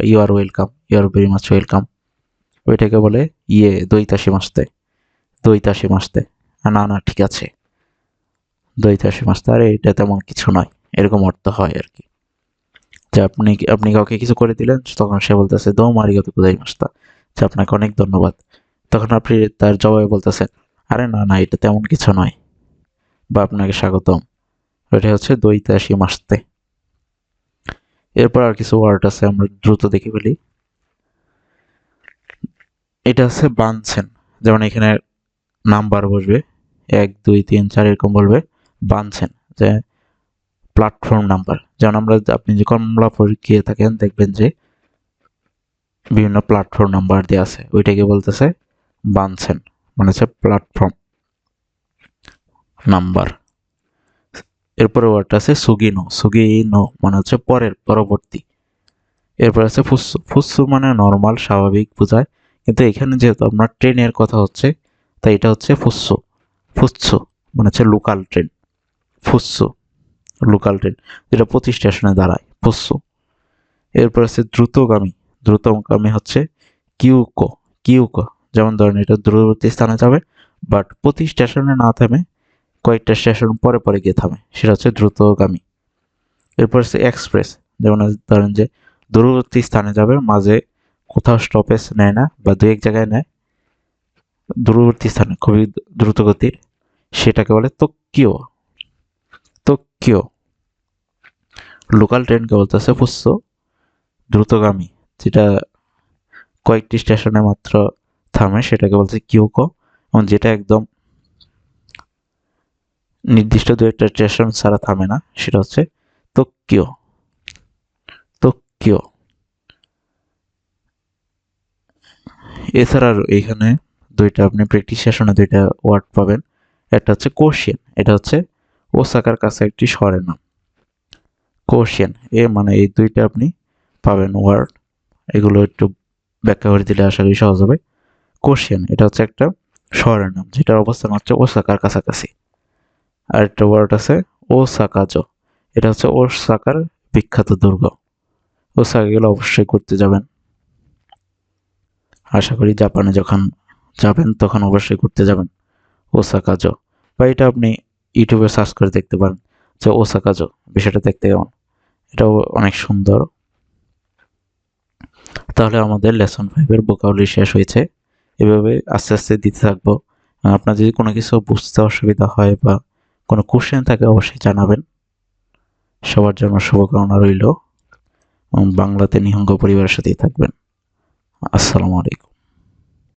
you are welcome, you are very much welcome, ওইটাকে বলে দইতাশি মাসতে, দইতাশি মাসতে, না না ঠিক আছে, দইতাশি মাসতে, আরে এটা তেমন কিছু নয়, এরকম অর্থ হয় আর কি। যে আপনি কাউকে কিছু করে দিলেন, তখন সে বলতেছে দোম আরিগাতো গোজাইমাস্তা, যে আপনাকে অনেক ধন্যবাদ, তখন আপনি তার জবাবে বলতেছেন আরে না না এটা তেমন কিছু নয়, বা আপনাকে স্বাগতম, এটা হচ্ছে দইতাশি মাসতে। এরপর আর কিছু ওয়ার্ড আছে, আমরা দ্রুত দেখে ফেলি। এটা আছে বানছেন, যেমন এখানে নাম্বার বসবে 1 2 3 4 এরকম বলবে, বানছেন যে প্ল্যাটফর্ম নাম্বার। যেমন আপনি যে কমলাপুর গিয়ে থাকেন দেখবেন যে বিভিন্ন প্ল্যাটফর্ম নাম্বার দেওয়া আছে, ওইটাকে বলতেছে বানছেন, মানে হচ্ছে প্ল্যাটফর্ম নাম্বার। এরপরে ওয়ার্ডটা আছে সুগিনো, সুগিনো মানে হচ্ছে পরবর্তী। এরপর আছে ফুসু, ফুসু মানে নর্মাল স্বাভাবিক বোঝায়, কিন্তু এখানে যেহেতু আপনার ট্রেনের কথা হচ্ছে, তাই এটা হচ্ছে ফুসু, ফুসু মানে হচ্ছে লোকাল ট্রেন, ফুসু লোকাল ট্রেন, যেটা প্রতি স্টেশনে দাঁড়ায়, ফুসু। এরপর আছে দ্রুতগামী, দ্রুতগামী হচ্ছে কিউকো, কিউকো, যেমন ধরেন এটা দূরবর্তী স্থানে যাবে, বাট প্রতি স্টেশনে না থেমে কয়েকটা স্টেশন পরে পরে গিয়ে থামে, সেটা হচ্ছে দ্রুতগামী। এরপর আছে এক্সপ্রেস, যেমন ধরেন যে দূরবর্তী স্থানে যাবে, মাঝে কোথাও স্টপেজ নেয় না বা দু এক জায়গায় নেয়, দূরবর্তী স্থানে খুবই দ্রুত গতির, সেটাকে বলে তোকিও, তোকিও। লোকাল ট্রেনকে বলতেছে ফুসো, দ্রুতগামী যেটা কয়েকটি স্টেশনে মাত্র থামে সেটাকে বলছে কিউকো, এবং যেটা একদম নির্দিষ্ট দু একটা স্টেশন ছাড়া থামে না সেটা হচ্ছে তোকিও, তোকিও। এছাড়া এখানে দুইটা আপনি প্র্যাকটিস সেশনে দুইটা ওয়ার্ড পাবেন, একটা হচ্ছে কোশিয়ান, এটা হচ্ছে ওসাকার কাছে একটি শহরের নাম, কোশিয়ান, মানে এই দুইটা আপনি পাবেন ওয়ার্ড, এগুলো একটু ব্যাখ্যা করে দিলে আশা করি সহজ হবে। কোশিয়ান এটা হচ্ছে একটা শহরের নাম যেটার অবস্থান হচ্ছে ওসাকার কাছাকাছি। আরেকটা ওয়ার্ড আছে ওসাকাজো, এটা হচ্ছে ওসাকার বিখ্যাত দুর্গ, ওসাকা গেলে অবশ্যই ঘুরতে যাবেন, আশা করি জাপানে যখন যাবেন তখন অবশ্যই ঘুরতে যাবেন ওসাকাজো, বা এটা আপনি ইউটিউবে সার্চ করে দেখতে পারেন যে ওসাকাজো বিষয়টা দেখতে কেমন, এটাও অনেক সুন্দর। তাহলে আমাদের লেসন 5 এর ভোকাবুলারি শেষ হয়েছে, এভাবে আস্তে আস্তে দিতে থাকবো। আপনার যদি কোনো কিছু বুঝতে অসুবিধা হয় বা কোনো কোশ্চেন থাকে অবশ্যই জানাবেন। সবার জন্য শুভকামনা রইল এবং বাংলাতে নিহঙ্গ পরিবারের সাথেই থাকবেন। আসসালামু আলাইকুম।